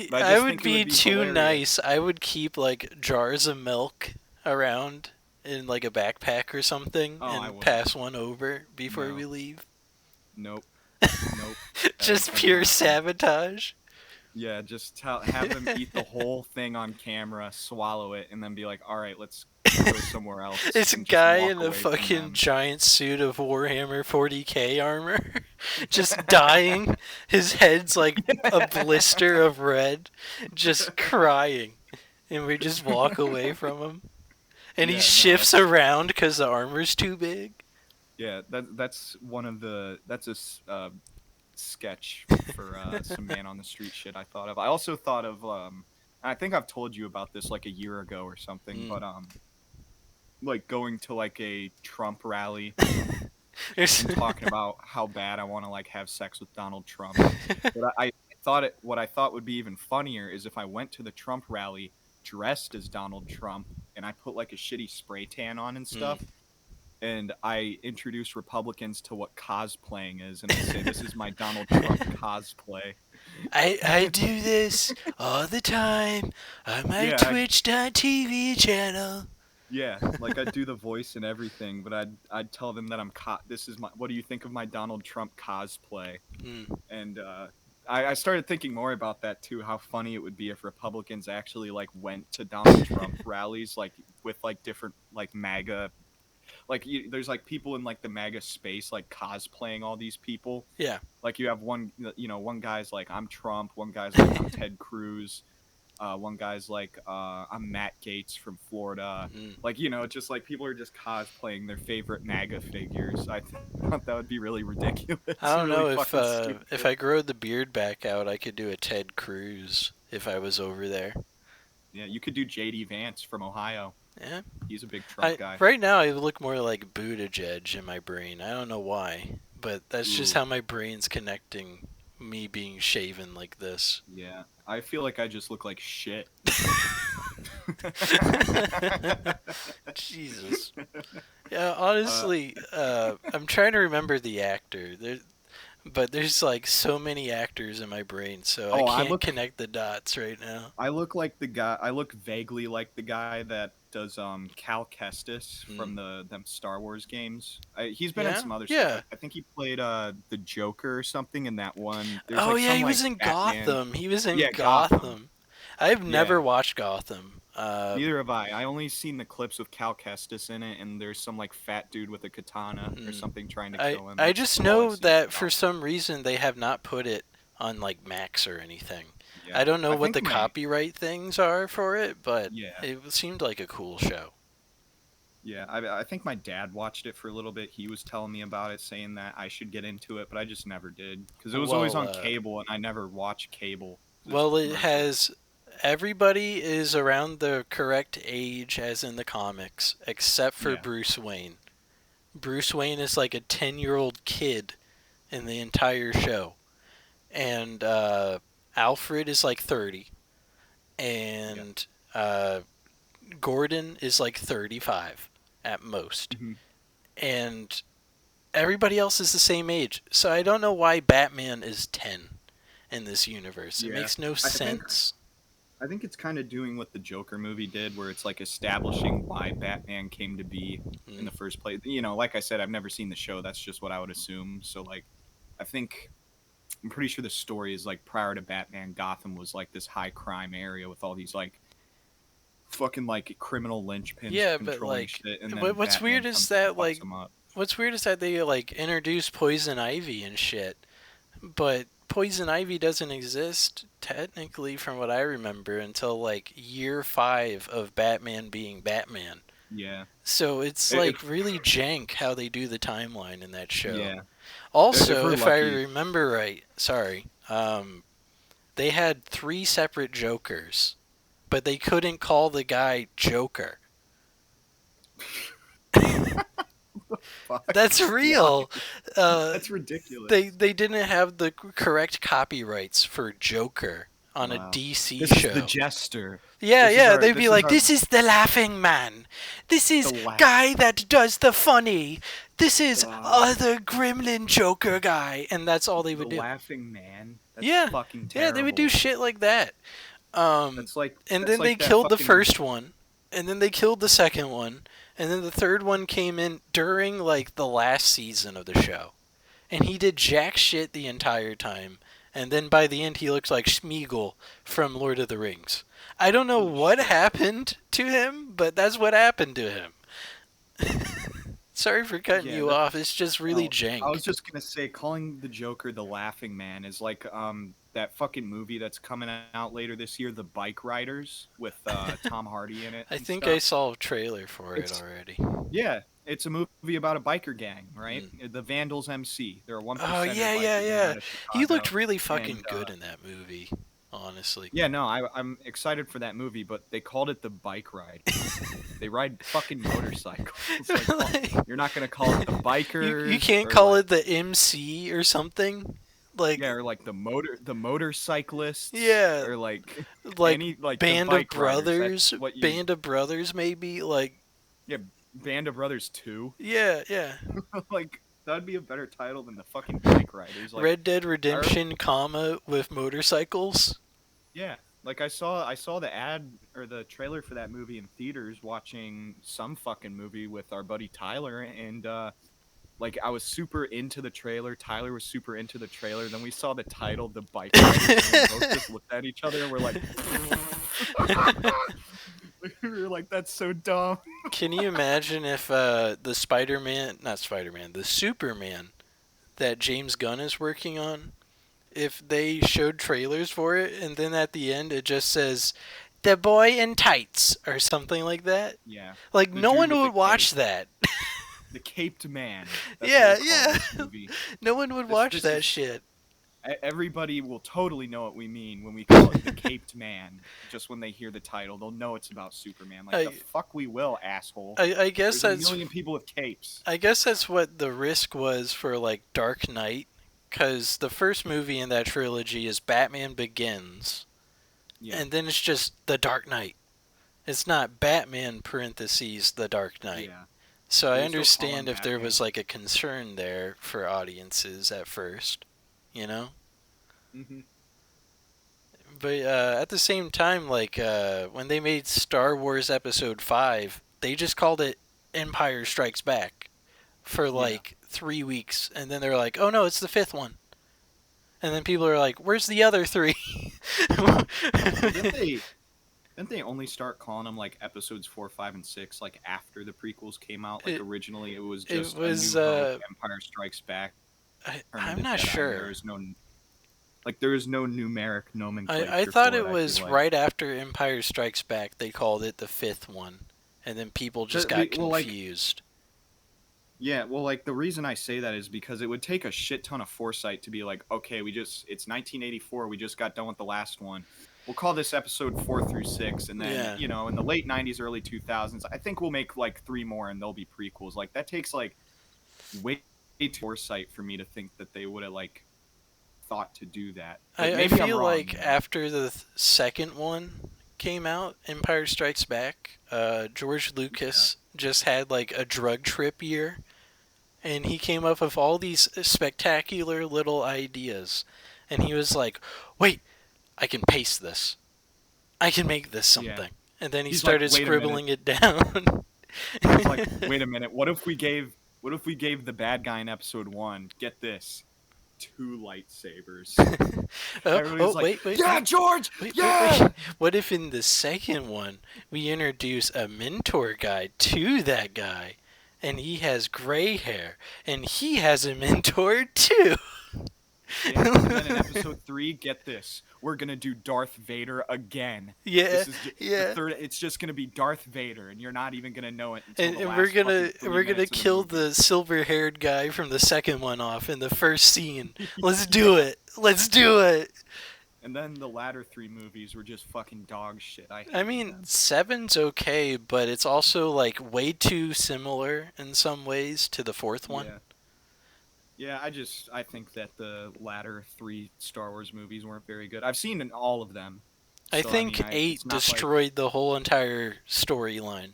Speaker 2: I would be too nice. I would keep, like, jars of milk around in like a backpack or something and pass one over before we leave.
Speaker 1: Nope.
Speaker 2: Just pure sabotage.
Speaker 1: Yeah, just have them eat the whole thing on camera, swallow it, and then be like, all right, let's go somewhere else.
Speaker 2: It's a guy in a fucking giant suit of Warhammer 40k armor, just dying. His head's like a blister of red, just crying. and we just walk away from him. And he
Speaker 1: Yeah, no,
Speaker 2: shifts around because the armor's too big.
Speaker 1: yeah, that's one of the that's a sketch for some man on the street shit I thought of. I also thought of I think I've told you about this like a year ago or something,
Speaker 2: Mm.
Speaker 1: but like going to like a Trump rally and talking about how bad I want to like have sex with Donald Trump. But I thought what I thought would be even funnier is if I went to the Trump rally dressed as Donald Trump and I put like a shitty spray tan on and
Speaker 2: Mm.
Speaker 1: stuff, and I introduce Republicans to what cosplaying is, and I say this is my Donald Trump cosplay.
Speaker 2: I do this all the time on my
Speaker 1: Yeah,
Speaker 2: Twitch.tv channel.
Speaker 1: yeah, like I'd do the voice and everything, but I'd tell them that this is my what do you think of my Donald Trump cosplay?
Speaker 2: Mm.
Speaker 1: And I started thinking more about that too, how funny it would be if Republicans actually like went to Donald Trump rallies like with like different like MAGA like there's like people in like the MAGA space like cosplaying all these people.
Speaker 2: Yeah.
Speaker 1: Like you have one one guy's like I'm Trump, one guy's like I'm Ted Cruz, one guy's like I'm Matt Gaetz from Florida.
Speaker 2: Mm.
Speaker 1: Like just like people are just cosplaying their favorite MAGA figures. I thought that would be really ridiculous.
Speaker 2: I don't
Speaker 1: Really
Speaker 2: know
Speaker 1: fucking stupid.
Speaker 2: if I grow the beard back out, I could do a Ted Cruz if I was over there.
Speaker 1: Yeah, you could do JD Vance from Ohio.
Speaker 2: Yeah.
Speaker 1: He's a big Trump guy.
Speaker 2: Right now I look more like Buttigieg in my brain. I don't know why, but that's just
Speaker 1: Ooh.
Speaker 2: how my brain's connecting me being shaven like this.
Speaker 1: Yeah, I feel like I just look like shit.
Speaker 2: Jesus. Yeah, honestly, I'm trying to remember the actor. But there's like so many actors in my brain, so I can't connect the dots right now.
Speaker 1: I look like the guy. I look vaguely like the guy that does Cal Kestis from them Star Wars games. He's been in some other stuff. I think he played the Joker or something in that one.
Speaker 2: There's he was in
Speaker 1: Batman.
Speaker 2: Gotham. He was in
Speaker 1: Gotham.
Speaker 2: Gotham. I've never watched Gotham.
Speaker 1: Neither have I. I only seen the clips with Cal Kestis in it, and there's some like fat dude with a katana or something trying to kill him.
Speaker 2: I just know that for some reason they have not put it on like Max or anything. Yeah. I don't know what the copyright things are for it, but it seemed like a cool show.
Speaker 1: Yeah, I think my dad watched it for a little bit. He was telling me about it, saying that I should get into it, but I just never did because it was always on cable, and I never watched cable.
Speaker 2: Well, it has. Everybody is around the correct age as in the comics, except for Bruce Wayne. Bruce Wayne is like a 10-year-old kid in the entire show. And Alfred is like 30. And Gordon is like 35 at most.
Speaker 1: Mm-hmm.
Speaker 2: And everybody else is the same age. So I don't know why Batman is 10 in this universe. It makes no sense.
Speaker 1: I think it's kind of doing what the Joker movie did, where it's like establishing why Batman came to be in the first place. Like I said, I've never seen the show. That's just what I would assume. So, like, I'm pretty sure the story is like prior to Batman, Gotham was like this high crime area with all these like fucking like criminal linchpins.
Speaker 2: Yeah, but like, shit, and then what's weird is that like, what's weird is that they like introduce Poison Ivy and shit, but Poison Ivy doesn't exist technically from what I remember until like year 5 of Batman being Batman.
Speaker 1: Yeah.
Speaker 2: So it's like really jank how they do the timeline in that show.
Speaker 1: Yeah.
Speaker 2: Also, if I remember right, they had 3 separate Jokers, but they couldn't call the guy Joker. That's real.
Speaker 1: That's ridiculous.
Speaker 2: They didn't have the correct copyrights for Joker on a DC
Speaker 1: this
Speaker 2: show.
Speaker 1: Is the Jester.
Speaker 2: Yeah, they'd be like, this is the Laughing Man. This is guy that does the funny. This is other Gremlin Joker guy, and that's all they would do.
Speaker 1: The Laughing Man. That's fucking terrible.
Speaker 2: Yeah, they would do shit like that.
Speaker 1: That's like,
Speaker 2: and then they killed the first one, and then they killed the second one. And then the third one came in during, like, the last season of the show. And he did jack shit the entire time. And then by the end, he looks like Smeagol from Lord of the Rings. I don't know what happened to him, but that's what happened to him. Sorry for cutting you off. It's just really jank.
Speaker 1: I was just going to say, calling the Joker the Laughing Man is like that fucking movie that's coming out later this year, The Bike Riders, with Tom Hardy in it
Speaker 2: I
Speaker 1: and
Speaker 2: think I
Speaker 1: stuff.
Speaker 2: saw a trailer for it
Speaker 1: It's
Speaker 2: already.
Speaker 1: Yeah, it's a movie about a biker gang, right?
Speaker 2: Mm.
Speaker 1: The Vandals MC. They're a one
Speaker 2: Oh
Speaker 1: percenter
Speaker 2: yeah, yeah,
Speaker 1: biker gang
Speaker 2: yeah.
Speaker 1: out of
Speaker 2: He looked
Speaker 1: Chicago,
Speaker 2: really
Speaker 1: and
Speaker 2: fucking good in that movie. Honestly.
Speaker 1: yeah, no, I'm excited for that movie, but they called it The Bike Riders. They ride fucking motorcycles. Like,
Speaker 2: Like,
Speaker 1: you're not gonna call it the
Speaker 2: you
Speaker 1: bikers
Speaker 2: can't
Speaker 1: or
Speaker 2: call
Speaker 1: like
Speaker 2: it the MC or something.
Speaker 1: yeah,
Speaker 2: Like
Speaker 1: or like the motorcyclists
Speaker 2: yeah,
Speaker 1: or like
Speaker 2: like
Speaker 1: any like the
Speaker 2: Band of
Speaker 1: bike riders. That's
Speaker 2: Brothers,
Speaker 1: what you
Speaker 2: Band of Brothers maybe. Like
Speaker 1: yeah, Band of Brothers 2.
Speaker 2: yeah, yeah.
Speaker 1: Like that'd be a better title than the fucking bike riders. Like
Speaker 2: Red Dead
Speaker 1: I re-
Speaker 2: Redemption, comma with motorcycles.
Speaker 1: yeah, like I saw the ad or the trailer for that movie in theaters watching some fucking movie with our buddy Tyler, and like I was super into the trailer. Tyler was super into the trailer. Then we saw the title, The Bike Riders, and we both just looked at each other and we're like, we were like, that's so dumb.
Speaker 2: Can you imagine if the Spider-Man, not Spider-Man, the Superman that James Gunn is working on, if they showed trailers for it and then at the end it just says "The Boy in Tights" or something like that?
Speaker 1: Yeah,
Speaker 2: Like
Speaker 1: the
Speaker 2: no
Speaker 1: dude
Speaker 2: one
Speaker 1: with the
Speaker 2: would watch
Speaker 1: cape,
Speaker 2: that.
Speaker 1: the caped man. That's
Speaker 2: Yeah,
Speaker 1: what we'll call
Speaker 2: yeah.
Speaker 1: this movie.
Speaker 2: No one would
Speaker 1: This
Speaker 2: watch
Speaker 1: this
Speaker 2: that
Speaker 1: is
Speaker 2: shit.
Speaker 1: everybody will totally know what we mean when we call it the caped man. Just when they hear the title, they'll know it's about Superman. Like
Speaker 2: I,
Speaker 1: the fuck we will, asshole.
Speaker 2: I guess
Speaker 1: There's a
Speaker 2: that's
Speaker 1: million people with capes.
Speaker 2: I guess that's what the risk was for like Dark Knight, because the first movie in that trilogy is Batman Begins,
Speaker 1: Yeah,
Speaker 2: and then it's just The Dark Knight. It's not Batman parentheses The Dark Knight.
Speaker 1: yeah.
Speaker 2: So I
Speaker 1: They still call him
Speaker 2: understand if there
Speaker 1: Batman.
Speaker 2: was like a concern there for audiences at first, you know.
Speaker 1: Hmm.
Speaker 2: But at the same time, like when they made Star Wars Episode 5, they just called it Empire Strikes Back for
Speaker 1: Yeah.
Speaker 2: like 3 weeks, and then they're like, "Oh no, it's the fifth one." And then people are like, "Where's the other three?"
Speaker 1: Well, didn't they only start calling them like episodes 4, 5, and 6 like after the prequels came out? Like
Speaker 2: It,
Speaker 1: originally it was
Speaker 2: it
Speaker 1: just
Speaker 2: was.
Speaker 1: A New Hope, Empire Strikes Back, Return of
Speaker 2: I'm
Speaker 1: the
Speaker 2: not
Speaker 1: Jedi.
Speaker 2: sure.
Speaker 1: There is no numeric nomenclature.
Speaker 2: I thought
Speaker 1: for
Speaker 2: it
Speaker 1: I
Speaker 2: was
Speaker 1: feel like.
Speaker 2: right after Empire Strikes Back they called it the fifth one, and then people just got
Speaker 1: Well, like,
Speaker 2: confused.
Speaker 1: yeah, well, like the reason I say that is because it would take a shit ton of foresight to be like, okay, it's 1984, we just got done with the last one. We'll call this episode 4 through 6, and then
Speaker 2: Yeah.
Speaker 1: in the late 90s, early 2000s, I think we'll make like 3 more, and they'll be prequels. Like that takes like way too foresight for me to think that they would have like thought to do that. But
Speaker 2: I
Speaker 1: maybe I'm
Speaker 2: feel
Speaker 1: wrong,
Speaker 2: like after the second one came out, Empire Strikes Back, George Lucas just had like a drug trip year, and he came up with all these spectacular little ideas, and he was like, "Wait, I can paste this. I can make this
Speaker 1: Yeah.
Speaker 2: something." And then he
Speaker 1: He's like,
Speaker 2: started
Speaker 1: "Wait a
Speaker 2: scribbling it down.
Speaker 1: He's like, wait a minute, what if we gave the bad guy in episode 1, get this, 2 lightsabers? Everybody's like,
Speaker 2: wait,
Speaker 1: yeah,
Speaker 2: wait.
Speaker 1: George,
Speaker 2: Wait,
Speaker 1: yeah.
Speaker 2: wait. What if in the second one we introduce a mentor guide to that guy, and he has gray hair, and he has a mentor too?
Speaker 1: Yeah, and then in episode 3, get this, we're gonna do Darth Vader again.
Speaker 2: Yeah,
Speaker 1: This is
Speaker 2: yeah.
Speaker 1: the third. It's just gonna be Darth Vader, and you're not even gonna know it until
Speaker 2: And,
Speaker 1: the
Speaker 2: and
Speaker 1: last
Speaker 2: we're gonna
Speaker 1: fucking 3
Speaker 2: we're gonna
Speaker 1: minutes of
Speaker 2: kill
Speaker 1: movie.
Speaker 2: the silver-haired guy from the second one off in the first scene. Let's do it. Let's do it.
Speaker 1: And then the latter 3 movies were just fucking dog shit. I
Speaker 2: I
Speaker 1: hated
Speaker 2: mean,
Speaker 1: them.
Speaker 2: 7's okay, but it's also like way too similar in some ways to the fourth one.
Speaker 1: Yeah. Yeah, I think that the latter 3 Star Wars movies weren't very good. I've seen all of them.
Speaker 2: I
Speaker 1: So,
Speaker 2: think
Speaker 1: mean,
Speaker 2: 8
Speaker 1: it's not like-
Speaker 2: destroyed the whole entire storyline.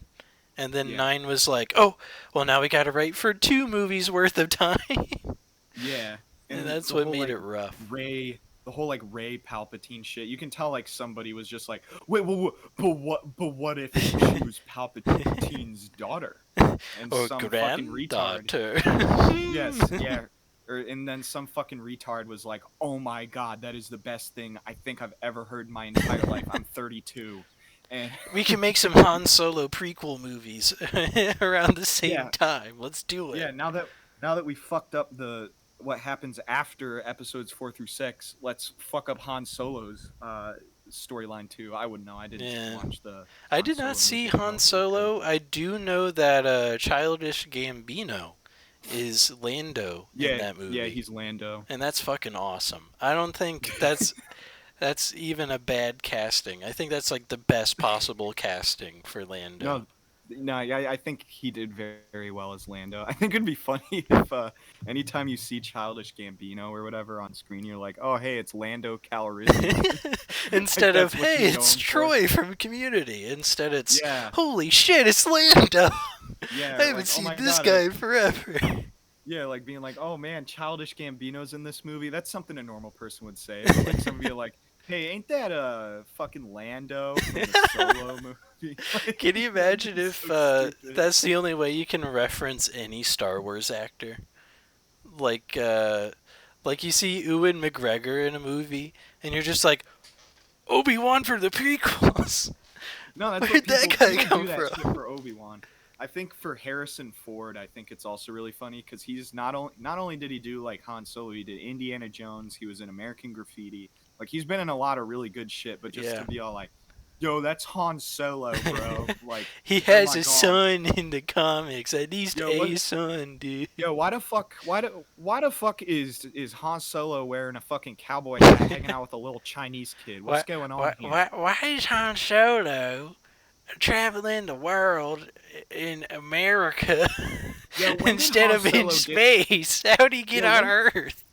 Speaker 2: And then
Speaker 1: Yeah.
Speaker 2: 9 was like, "Oh, well now we got to write for 2 movies worth of time."
Speaker 1: Yeah,
Speaker 2: And that's
Speaker 1: the
Speaker 2: what
Speaker 1: whole,
Speaker 2: made
Speaker 1: like,
Speaker 2: it rough.
Speaker 1: The whole like Ray Palpatine shit. You can tell like somebody was just like, wait, but what if she was Palpatine's daughter? And
Speaker 2: Or
Speaker 1: some fucking retard.
Speaker 2: granddaughter.
Speaker 1: Yes, yeah. And then some fucking retard was like, oh my god, that is the best thing I think I've ever heard in my entire life. I'm 32. And
Speaker 2: We can make some Han Solo prequel movies around the same
Speaker 1: Yeah.
Speaker 2: time. Let's do it.
Speaker 1: yeah, now that we fucked up the what happens after episodes 4 through 6. Let's fuck up Han Solo's storyline too. I wouldn't know. I didn't
Speaker 2: Yeah.
Speaker 1: watch the
Speaker 2: I
Speaker 1: Han
Speaker 2: did not
Speaker 1: Solo
Speaker 2: see
Speaker 1: movie. I don't
Speaker 2: Han
Speaker 1: know if you could.
Speaker 2: Solo. I do know that Childish Gambino is Lando in
Speaker 1: Yeah,
Speaker 2: that
Speaker 1: yeah,
Speaker 2: movie.
Speaker 1: he's Lando.
Speaker 2: And that's fucking awesome. I don't think that's even a bad casting. I think that's like the best possible casting for Lando.
Speaker 1: No, no, I think he did very well as Lando. I think it'd be funny if anytime you see Childish Gambino or whatever on screen, you're like, oh hey, it's Lando Calrissian. Like
Speaker 2: Instead of
Speaker 1: that's what
Speaker 2: hey,
Speaker 1: you're
Speaker 2: it's
Speaker 1: going for.
Speaker 2: Troy from Community. Instead it's
Speaker 1: Yeah,
Speaker 2: holy shit, it's Lando.
Speaker 1: yeah,
Speaker 2: I
Speaker 1: or
Speaker 2: haven't
Speaker 1: like, oh
Speaker 2: seen
Speaker 1: my
Speaker 2: this
Speaker 1: god,
Speaker 2: guy forever.
Speaker 1: yeah, like being like, oh man, Childish Gambino's in this movie. That's something a normal person would say. But like somebody like, hey, ain't that fucking Lando from the Solo movie? Like,
Speaker 2: Can you imagine
Speaker 1: it's
Speaker 2: if
Speaker 1: so stupid.
Speaker 2: that's the only way you can reference any Star Wars actor? Like, like you see Ewan McGregor in a movie, and you're just like, Obi-Wan for the prequels.
Speaker 1: No, that's what
Speaker 2: Where'd that
Speaker 1: people
Speaker 2: guy
Speaker 1: people
Speaker 2: come
Speaker 1: do that shit
Speaker 2: from?
Speaker 1: for Obi-Wan. I think for Harrison Ford, I think it's also really funny because he's not only did he do like Han Solo, he did Indiana Jones, he was in American Graffiti. Like he's been in a lot of really good shit, but just
Speaker 2: Yeah.
Speaker 1: to be all like, yo, that's Han Solo, bro. Like,
Speaker 2: He
Speaker 1: oh
Speaker 2: has
Speaker 1: my
Speaker 2: a
Speaker 1: god.
Speaker 2: son in the comics. At least
Speaker 1: Yo,
Speaker 2: a
Speaker 1: what
Speaker 2: son, dude.
Speaker 1: yo, why the fuck is Han Solo wearing a fucking cowboy hat hanging out with a little Chinese kid? What's
Speaker 2: Why,
Speaker 1: going on here?
Speaker 2: why is Han Solo traveling the world in America
Speaker 1: Yo, when did
Speaker 2: instead
Speaker 1: Han
Speaker 2: of in
Speaker 1: Solo get
Speaker 2: space? How'd he get
Speaker 1: Yo,
Speaker 2: on
Speaker 1: when
Speaker 2: Earth?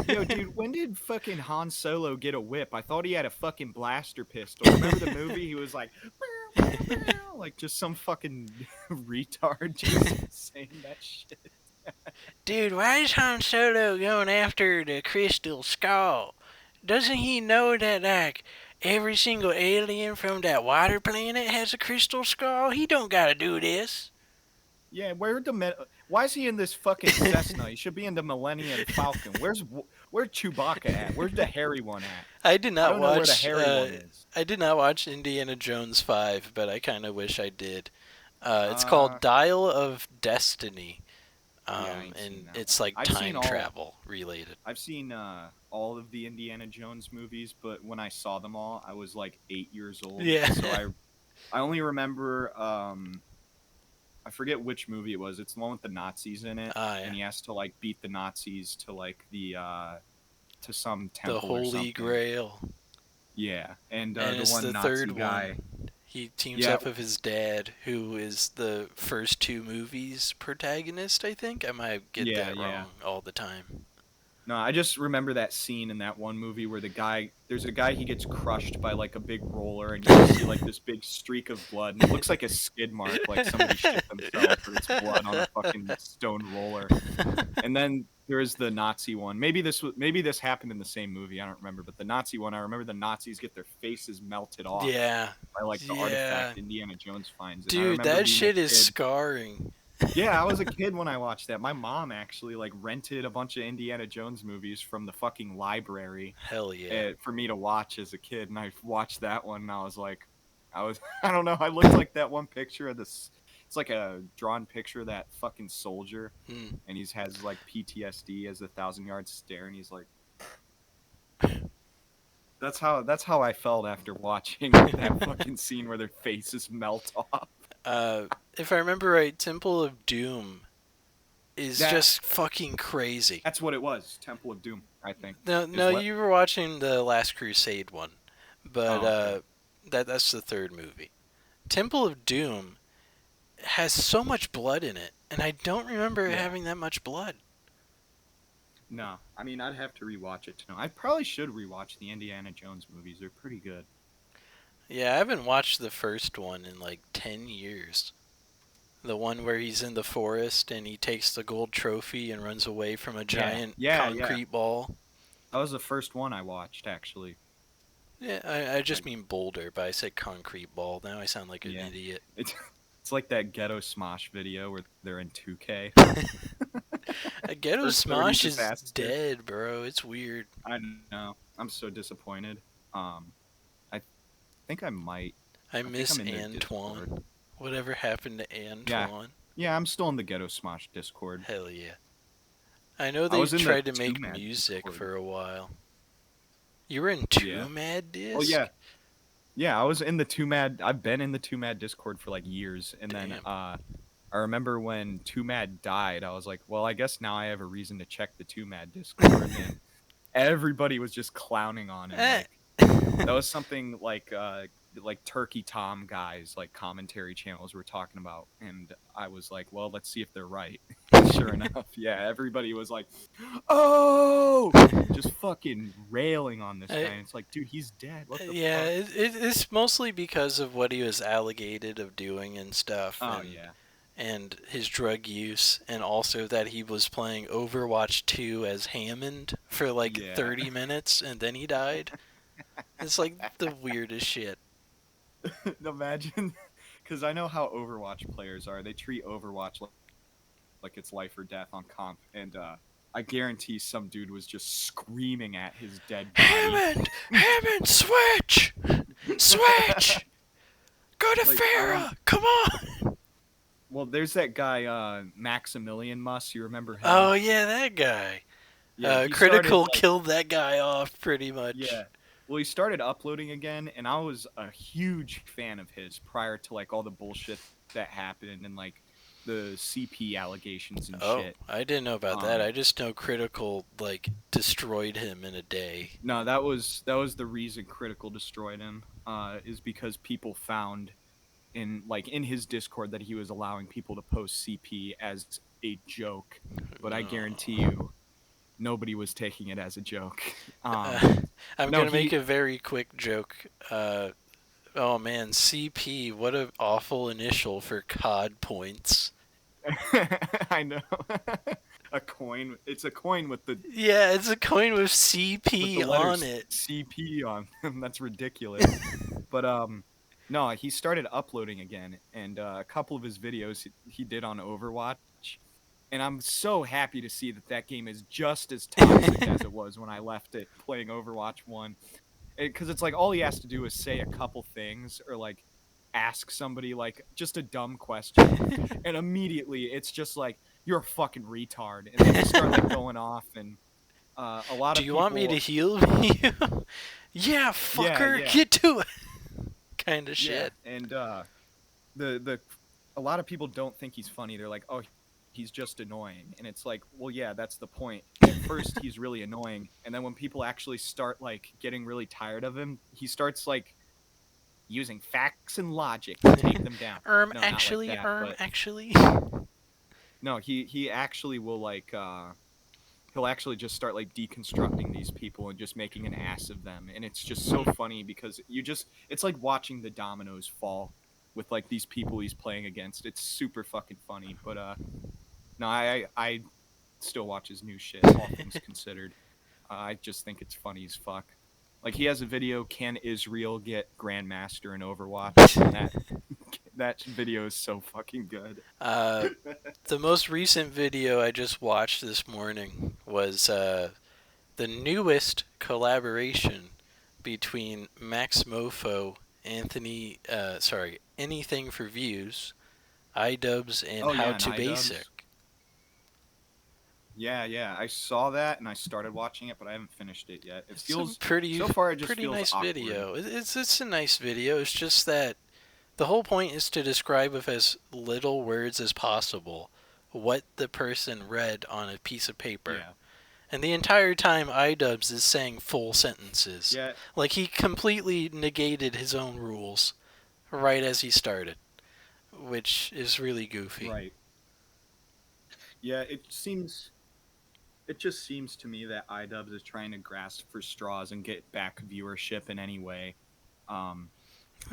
Speaker 1: Yo, dude, when did fucking Han Solo get a whip? I thought he had a fucking blaster pistol. Remember the movie? He was like, "Bow, bow, bow," like just some fucking retard just saying that shit.
Speaker 2: Dude, why is Han Solo going after the Crystal Skull? Doesn't he know that, like, every single alien from that water planet has a crystal skull? He don't gotta do this.
Speaker 1: Yeah, why is he in this fucking Cessna? He should be in the Millennium Falcon. Where's Chewbacca at? Where's the hairy one at?
Speaker 2: I did
Speaker 1: I
Speaker 2: not
Speaker 1: don't know where the
Speaker 2: watch.
Speaker 1: hairy one is.
Speaker 2: I did not watch Indiana Jones 5, but I kind of wish I did. It's
Speaker 1: Uh,
Speaker 2: called Dial of Destiny,
Speaker 1: yeah, I ain't seen
Speaker 2: and
Speaker 1: that
Speaker 2: it's
Speaker 1: one.
Speaker 2: like time travel related.
Speaker 1: I've seen all of the Indiana Jones movies, but when I saw them all, I was like 8 years old.
Speaker 2: Yeah.
Speaker 1: So I only remember I forget which movie it was. It's the one with the Nazis in it,
Speaker 2: Ah, yeah.
Speaker 1: and he has to like beat the Nazis to like the to some
Speaker 2: The
Speaker 1: temple or
Speaker 2: Holy
Speaker 1: something.
Speaker 2: Grail.
Speaker 1: Yeah, and
Speaker 2: And
Speaker 1: the
Speaker 2: it's
Speaker 1: one
Speaker 2: the
Speaker 1: Nazi
Speaker 2: third
Speaker 1: guy.
Speaker 2: one. He teams
Speaker 1: Yeah,
Speaker 2: up with his dad, who is the first two movies protagonist, I think. I might get
Speaker 1: yeah,
Speaker 2: that
Speaker 1: yeah.
Speaker 2: wrong all the time.
Speaker 1: No, I just remember that scene in that one movie where there's a guy, he gets crushed by like a big roller, and you just see like this big streak of blood, and it looks like a skid mark, like somebody shit themselves, or it's blood on a fucking stone roller. And then there is the Nazi one. Maybe this happened in the same movie. I don't remember, but the Nazi one, I remember the Nazis get their faces melted off
Speaker 2: Yeah.
Speaker 1: by like the
Speaker 2: Yeah.
Speaker 1: artifact Indiana Jones finds. And I
Speaker 2: Dude,
Speaker 1: remember
Speaker 2: that
Speaker 1: being a
Speaker 2: shit is
Speaker 1: kid.
Speaker 2: scarring.
Speaker 1: Yeah, I was a kid when I watched that. My mom actually like rented a bunch of Indiana Jones movies from the fucking library
Speaker 2: Hell yeah.
Speaker 1: for me to watch as a kid, and I watched that one, and I was like, I don't know, I looked like that one picture of this. It's like a drawn picture of that fucking soldier,
Speaker 2: Hmm.
Speaker 1: and he has like PTSD as a 1,000 yard stare, and he's like, that's how I felt after watching that fucking scene where their faces melt off.
Speaker 2: If I remember right, Temple of Doom is
Speaker 1: That
Speaker 2: just fucking crazy.
Speaker 1: that's what it was. Temple of Doom, I think.
Speaker 2: No,
Speaker 1: Is
Speaker 2: no,
Speaker 1: what?
Speaker 2: you were watching the Last Crusade one, but
Speaker 1: Oh, okay.
Speaker 2: that's the third movie. Temple of Doom has so much blood in it, and I don't remember it
Speaker 1: Yeah.
Speaker 2: having that much blood.
Speaker 1: No, I mean I'd have to rewatch it to know. I probably should rewatch the Indiana Jones movies. They're pretty good.
Speaker 2: Yeah, I haven't watched the first one in like 10 years. The one where he's in the forest and he takes the gold trophy and runs away from a giant
Speaker 1: yeah.
Speaker 2: concrete ball.
Speaker 1: That was the first one I watched, actually.
Speaker 2: Yeah, I just mean boulder, but I said concrete ball. Now I sound like an
Speaker 1: Yeah.
Speaker 2: idiot.
Speaker 1: It's like that Ghetto Smosh video where they're in 2K.
Speaker 2: A Ghetto
Speaker 1: First 30
Speaker 2: Smosh is
Speaker 1: disasters.
Speaker 2: dead, bro. It's weird.
Speaker 1: I know. I'm so disappointed. I think I might.
Speaker 2: I
Speaker 1: think
Speaker 2: miss
Speaker 1: I'm in their
Speaker 2: Antoine.
Speaker 1: Discord.
Speaker 2: Whatever happened to Antoine?
Speaker 1: Yeah, I'm still in the Ghetto Smosh Discord.
Speaker 2: Hell yeah. I know
Speaker 1: I
Speaker 2: they
Speaker 1: was in the
Speaker 2: tried to
Speaker 1: Two
Speaker 2: make
Speaker 1: Mad
Speaker 2: music
Speaker 1: Discord.
Speaker 2: for a while. You were in
Speaker 1: Yeah.
Speaker 2: Two Mad
Speaker 1: Oh
Speaker 2: Disc?
Speaker 1: yeah. Yeah, I was in the Two Mad. I've been in the Two Mad Discord for like years, and then
Speaker 2: Damn.
Speaker 1: I remember when Two Mad died. I was like, well, I guess now I have a reason to check the Two Mad Discord, and everybody was just clowning on him.
Speaker 2: Eh.
Speaker 1: Like that was something like Turkey Tom guys, like commentary channels were talking about, and I was like, well, let's see if they're right. Sure enough, yeah, everybody was like, oh, just fucking railing on this guy.
Speaker 2: I,
Speaker 1: And it's like, dude, he's dead. What the
Speaker 2: yeah,
Speaker 1: fuck?
Speaker 2: it's mostly because of what he was alleged of doing and stuff,
Speaker 1: Oh yeah,
Speaker 2: and his drug use, and also that he was playing Overwatch 2 as Hammond for like
Speaker 1: yeah.
Speaker 2: 30 minutes and then he died. It's like the weirdest shit.
Speaker 1: Imagine, because I know how Overwatch players are. They treat Overwatch like it's life or death on comp, and I guarantee some dude was just screaming at his dead body.
Speaker 2: Hammond, switch! Switch! Go to
Speaker 1: Like,
Speaker 2: Farah! Come on!
Speaker 1: well, there's that guy Maximilian Muss. You remember him?
Speaker 2: Oh, yeah, that guy.
Speaker 1: Yeah, he started
Speaker 2: Critical
Speaker 1: like,
Speaker 2: killed that guy off pretty much.
Speaker 1: yeah. Well, he started uploading again, and I was a huge fan of his prior to like all the bullshit that happened and like the CP allegations and
Speaker 2: Oh,
Speaker 1: shit.
Speaker 2: I didn't know about that. I just know Critical like destroyed him in a day.
Speaker 1: No, that was the reason Critical destroyed him. Is because people found in his Discord that he was allowing people to post CP as a joke, but I guarantee you nobody was taking it as a joke.
Speaker 2: Uh, I'm
Speaker 1: No,
Speaker 2: gonna make
Speaker 1: he.
Speaker 2: a very quick joke. Oh man, CP, what an awful initial for COD points.
Speaker 1: I know. A coin. It's a coin
Speaker 2: Yeah, it's a coin with
Speaker 1: with
Speaker 2: CP
Speaker 1: the
Speaker 2: on
Speaker 1: letters
Speaker 2: it.
Speaker 1: CP on them. That's ridiculous. But no, he started uploading again, and a couple of his videos he did on Overwatch, and I'm so happy to see that that game is just as toxic as it was when I left it playing Overwatch 1. Because it's like all he has to do is say a couple things or like ask somebody like just a dumb question, and immediately it's just like you're a fucking retard, and they just start like going off, and a lot
Speaker 2: Do
Speaker 1: of
Speaker 2: you want me to
Speaker 1: people,
Speaker 2: heal you? Yeah,
Speaker 1: yeah,
Speaker 2: fucker,
Speaker 1: yeah,
Speaker 2: get to it. Kind of
Speaker 1: yeah,
Speaker 2: shit.
Speaker 1: and the a lot of people don't think he's funny. They're like, oh, he's just annoying, and it's like, well, yeah, that's the point. At first he's really annoying, and then when people actually start like getting really tired of him, he starts like using facts and logic to take them down. No, not like that, but
Speaker 2: actually.
Speaker 1: no, he actually will like he'll actually just start like deconstructing these people and just making an ass of them, and it's just so funny because it's like watching the dominoes fall with like these people he's playing against. It's super fucking funny. But no, I still watch his new shit, all things considered. I just think it's funny as fuck. Like he has a video, can Israel get Grandmaster in Overwatch? And that video is so fucking good.
Speaker 2: The most recent video I just watched this morning was the newest collaboration between Max Mofo, Anything for Views, Idubbbz, and
Speaker 1: Oh
Speaker 2: How
Speaker 1: yeah, and
Speaker 2: to
Speaker 1: Idubbbz.
Speaker 2: Basic.
Speaker 1: Yeah, I saw that and I started watching it, but I haven't finished it yet. It
Speaker 2: It's a
Speaker 1: feels
Speaker 2: pretty,
Speaker 1: so far it just
Speaker 2: pretty
Speaker 1: feels
Speaker 2: nice
Speaker 1: awkward.
Speaker 2: video. It's a nice video. It's just that the whole point is to describe with as little words as possible what the person read on a piece of paper.
Speaker 1: Yeah.
Speaker 2: And the entire time Idubbbz is saying full sentences.
Speaker 1: Yeah,
Speaker 2: Like he completely negated his own rules right as he started, which is really goofy.
Speaker 1: right. Yeah, it just seems to me that Idubbbz is trying to grasp for straws and get back viewership in any way. I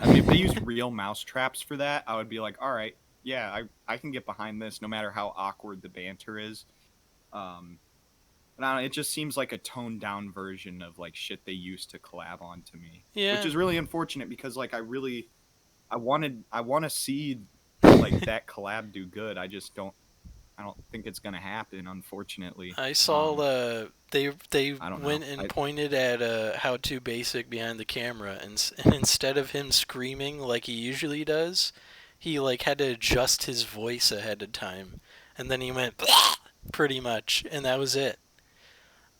Speaker 1: mean, if they used real mouse traps for that, I would be like, all right, yeah, I can get behind this no matter how awkward the banter is. But I don't know, it just seems like a toned down version of like shit they used to collab on to me, which
Speaker 2: Yeah,
Speaker 1: is really unfortunate because like I want to see like that collab do good. I don't think it's gonna happen, unfortunately.
Speaker 2: I saw they
Speaker 1: I don't know.
Speaker 2: went and pointed at How to Basic behind the camera, and instead of him screaming like he usually does, he like had to adjust his voice ahead of time, and then he went pretty much, and that was it.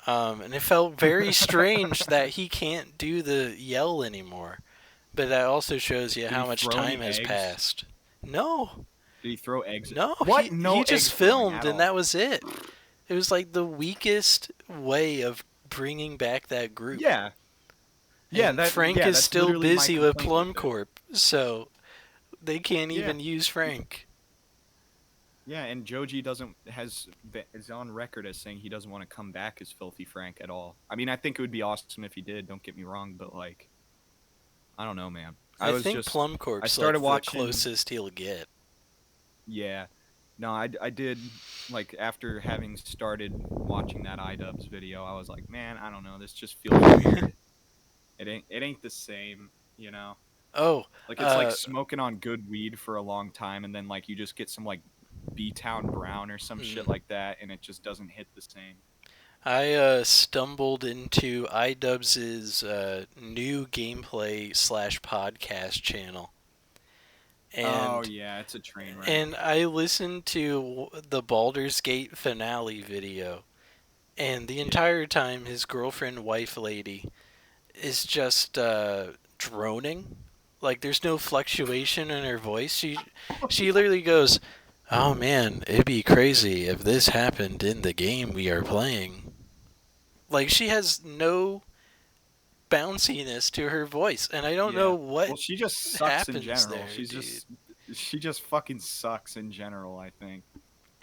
Speaker 2: And it felt very strange that he can't do the yell anymore. But that also shows you
Speaker 1: Did he
Speaker 2: how much
Speaker 1: throw
Speaker 2: time
Speaker 1: any
Speaker 2: has
Speaker 1: eggs?
Speaker 2: passed. No,
Speaker 1: Did he throw eggs?
Speaker 2: no,
Speaker 1: What?
Speaker 2: he
Speaker 1: No
Speaker 2: just
Speaker 1: egg throwing
Speaker 2: filmed
Speaker 1: at
Speaker 2: and
Speaker 1: all.
Speaker 2: that was it. It was like the weakest way of bringing back that group.
Speaker 1: Yeah.
Speaker 2: And Frank is
Speaker 1: That's
Speaker 2: still
Speaker 1: literally my
Speaker 2: busy with
Speaker 1: complaint
Speaker 2: Plum
Speaker 1: with it.
Speaker 2: Corp, so they can't
Speaker 1: Yeah.
Speaker 2: even use Frank.
Speaker 1: Yeah, and Joji is on record as saying he doesn't want to come back as Filthy Frank at all. I mean, I think it would be awesome if he did, don't get me wrong, but like I don't know, man.
Speaker 2: I think Plum
Speaker 1: I
Speaker 2: Corp's
Speaker 1: started
Speaker 2: like the
Speaker 1: watching.
Speaker 2: closest he'll get.
Speaker 1: Yeah. No, I did, like, after having started watching that Idubbbz video, I was like, man, I don't know, this just feels weird. It ain't the same, you know?
Speaker 2: Oh,
Speaker 1: Like, it's like smoking on good weed for a long time, and then, like, you just get some, like, B-Town Brown or some shit like that, and it just doesn't hit the same.
Speaker 2: I stumbled into Idubbbz's new gameplay / podcast channel,
Speaker 1: Oh,
Speaker 2: and
Speaker 1: yeah, it's a train wreck.
Speaker 2: I listened to the Baldur's Gate finale video, and the entire time his girlfriend, wife, lady, is just droning. Like there's no fluctuation in her voice. She literally goes, "Oh man, it'd be crazy if this happened in the game we are playing." Like she has no bounciness to her voice, and I don't know
Speaker 1: Yeah.
Speaker 2: what
Speaker 1: Well, she just sucks in
Speaker 2: happens
Speaker 1: general.
Speaker 2: there, dude.
Speaker 1: She just fucking sucks in general, I think.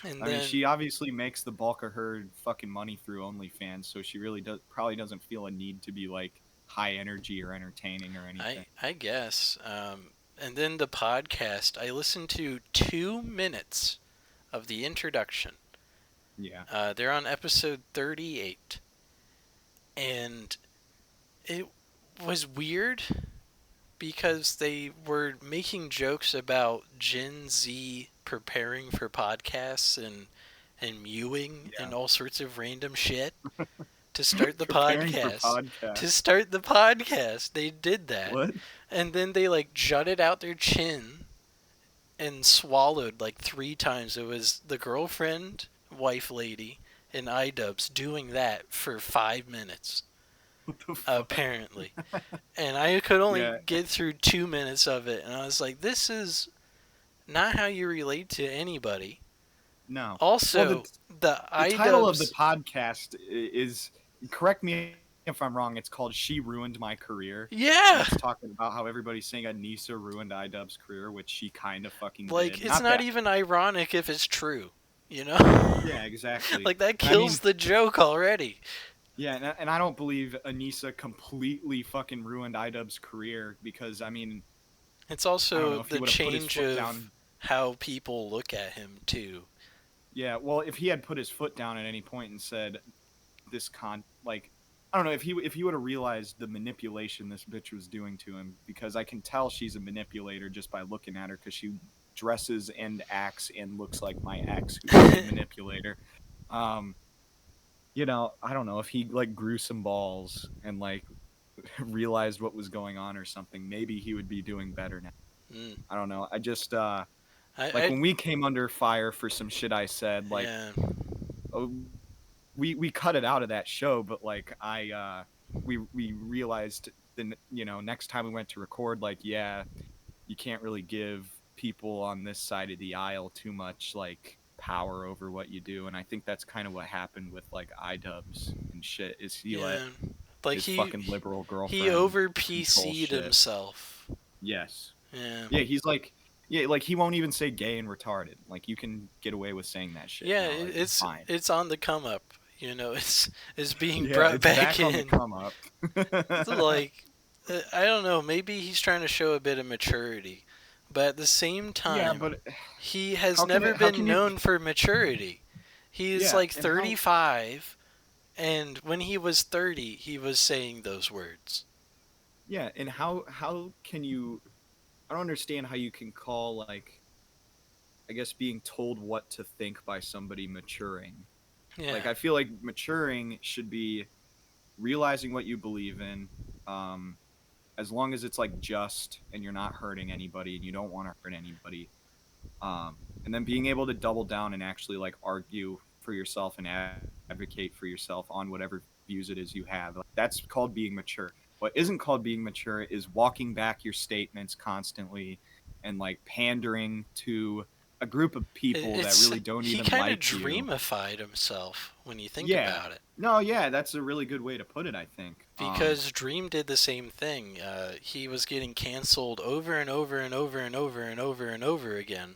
Speaker 2: And
Speaker 1: I mean,
Speaker 2: then
Speaker 1: she obviously makes the bulk of her fucking money through OnlyFans, so she really probably doesn't feel a need to be like high energy or entertaining or anything.
Speaker 2: I guess, and then the podcast. I listened to 2 minutes of the introduction.
Speaker 1: Yeah.
Speaker 2: They're on episode 38, and it was weird because they were making jokes about Gen Z preparing for podcasts and mewing
Speaker 1: Yeah.
Speaker 2: and all sorts of random shit to start the
Speaker 1: Preparing for
Speaker 2: podcast.
Speaker 1: podcast.
Speaker 2: To start the podcast, they did that.
Speaker 1: What?
Speaker 2: And then they like jutted out their chin and swallowed like 3 times. It was the girlfriend, wife, lady, and Idubbbz doing that for 5 minutes.
Speaker 1: What the fuck?
Speaker 2: Apparently. And I could only
Speaker 1: Yeah.
Speaker 2: get through 2 minutes of it, and I was like, this is not how you relate to anybody.
Speaker 1: No.
Speaker 2: Also,
Speaker 1: Well,
Speaker 2: the
Speaker 1: title of the
Speaker 2: Idubbbz.
Speaker 1: podcast is, correct me if I'm wrong, it's called She Ruined My Career.
Speaker 2: Yeah!
Speaker 1: It's talking about how everybody's saying Anissa ruined Idubbbz's career, which she kind of fucking
Speaker 2: Like,
Speaker 1: did.
Speaker 2: it's not
Speaker 1: that.
Speaker 2: even ironic if it's true, you know?
Speaker 1: Yeah, exactly.
Speaker 2: Like, that kills the joke already.
Speaker 1: Yeah, and I don't believe Anissa completely fucking ruined Idubbbz's career because, I mean...
Speaker 2: It's also the change of
Speaker 1: down,
Speaker 2: how people look at him, too.
Speaker 1: Yeah, well, if he had put his foot down at any point and said, I don't know, if he would have realized the manipulation this bitch was doing to him, because I can tell she's a manipulator just by looking at her, because she dresses and acts and looks like my ex, who's a manipulator. You know, I don't know, if he, like, grew some balls and, like, realized what was going on or something, maybe he would be doing better now. I don't know. I just, when we came under fire for some shit I said, like, we cut it out of that show, but, like, we realized, next time we went to record, like, yeah, you can't really give people on this side of the aisle too much, like, power over what you do, and I think that's kind of what happened with, like, Idubbbz and shit, is he let his fucking liberal girlfriend
Speaker 2: he over PC'd himself.
Speaker 1: Yes.
Speaker 2: Yeah,
Speaker 1: he's like, like, he won't even say gay and retarded. Like, you can get away with saying that shit.
Speaker 2: Yeah,
Speaker 1: now. Like,
Speaker 2: it's
Speaker 1: fine.
Speaker 2: It's on the come up. You know, it's being
Speaker 1: brought
Speaker 2: back in.
Speaker 1: On the come up.
Speaker 2: Like, I don't know. Maybe he's trying to show a bit of maturity, but at the same time, he has never been known for maturity. He's like 35, and when he was 30, he was saying those words.
Speaker 1: Yeah, and how can you? I don't understand how you can call, like, I guess, being told what to think by somebody maturing.
Speaker 2: Yeah.
Speaker 1: Like, I feel like maturing should be realizing what you believe in, as long as it's, like, just and you're not hurting anybody and you don't want to hurt anybody, and then being able to double down and actually, like, argue for yourself and advocate for yourself on whatever views it is you have. Like, that's called being mature. What isn't called being mature is walking back your statements constantly and like pandering to a group of people that
Speaker 2: It's
Speaker 1: really don't
Speaker 2: he
Speaker 1: even
Speaker 2: kind of
Speaker 1: like you.
Speaker 2: dreamified himself when you think
Speaker 1: Yeah.
Speaker 2: about it.
Speaker 1: No, yeah, that's a really good way to put it, I think.
Speaker 2: Because Dream did the same thing. He was getting canceled over and over and over and over and over and over again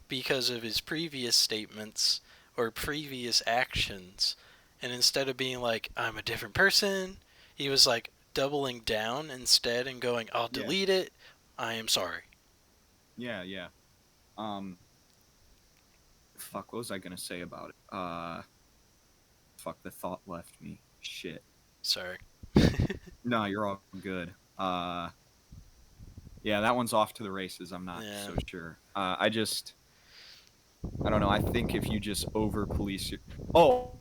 Speaker 2: because of his previous statements or previous actions. And instead of being like, I'm a different person, he was like doubling down instead and going, I'll
Speaker 1: Yeah.
Speaker 2: delete it. I am sorry.
Speaker 1: Yeah, yeah. Um fuck, what was I going to say about it? Fuck, the thought left me. Shit.
Speaker 2: Sorry.
Speaker 1: No, you're all good. Yeah, that one's off to the races. I'm not
Speaker 2: Yeah.
Speaker 1: so sure. I don't know. I think if you just over police your, oh,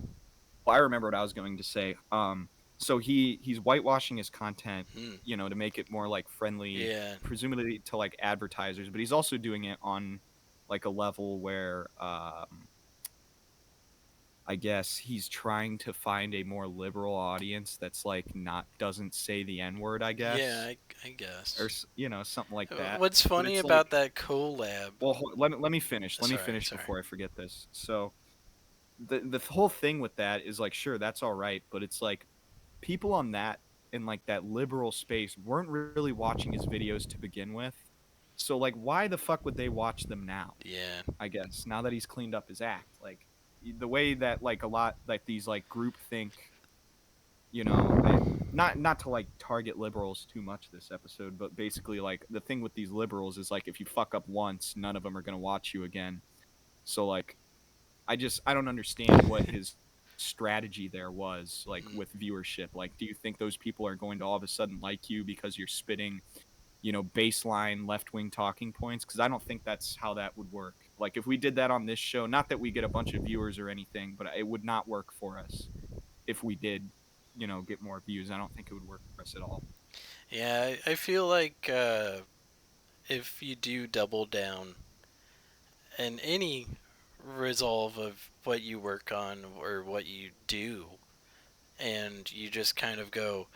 Speaker 1: I remember what I was going to say. So he's whitewashing his content,
Speaker 2: Hmm.
Speaker 1: to make it more like friendly,
Speaker 2: Yeah.
Speaker 1: presumably to like advertisers, but he's also doing it on like a level where I guess he's trying to find a more liberal audience that's like not doesn't say the N word, I
Speaker 2: Yeah,
Speaker 1: guess,
Speaker 2: I
Speaker 1: or
Speaker 2: guess.
Speaker 1: something like that.
Speaker 2: What's
Speaker 1: But
Speaker 2: funny
Speaker 1: it's
Speaker 2: about
Speaker 1: like,
Speaker 2: that collab?
Speaker 1: well, let me finish. Let me
Speaker 2: Sorry,
Speaker 1: finish
Speaker 2: sorry.
Speaker 1: before I forget this. So the whole thing with that is like, sure, that's all right, but it's like people on that in like that liberal space weren't really watching his videos to begin with. So like, why the fuck would they watch them now?
Speaker 2: Yeah.
Speaker 1: I guess now that he's cleaned up his act, like the way that like a lot like these like group think, not to like target liberals too much this episode, but basically like the thing with these liberals is like if you fuck up once, none of them are gonna watch you again. So like I don't understand what his strategy there was like
Speaker 2: Mm.
Speaker 1: with viewership. Like, do you think those people are going to all of a sudden like you because you're spitting, baseline left wing talking points? Because I don't think that's how that would work. Like, if we did that on this show, not that we get a bunch of viewers or anything, but it would not work for us if we did, get more views. I don't think it would work for us at all.
Speaker 2: Yeah, I feel like if you do double down in any resolve of what you work on or what you do, and you just kind of go,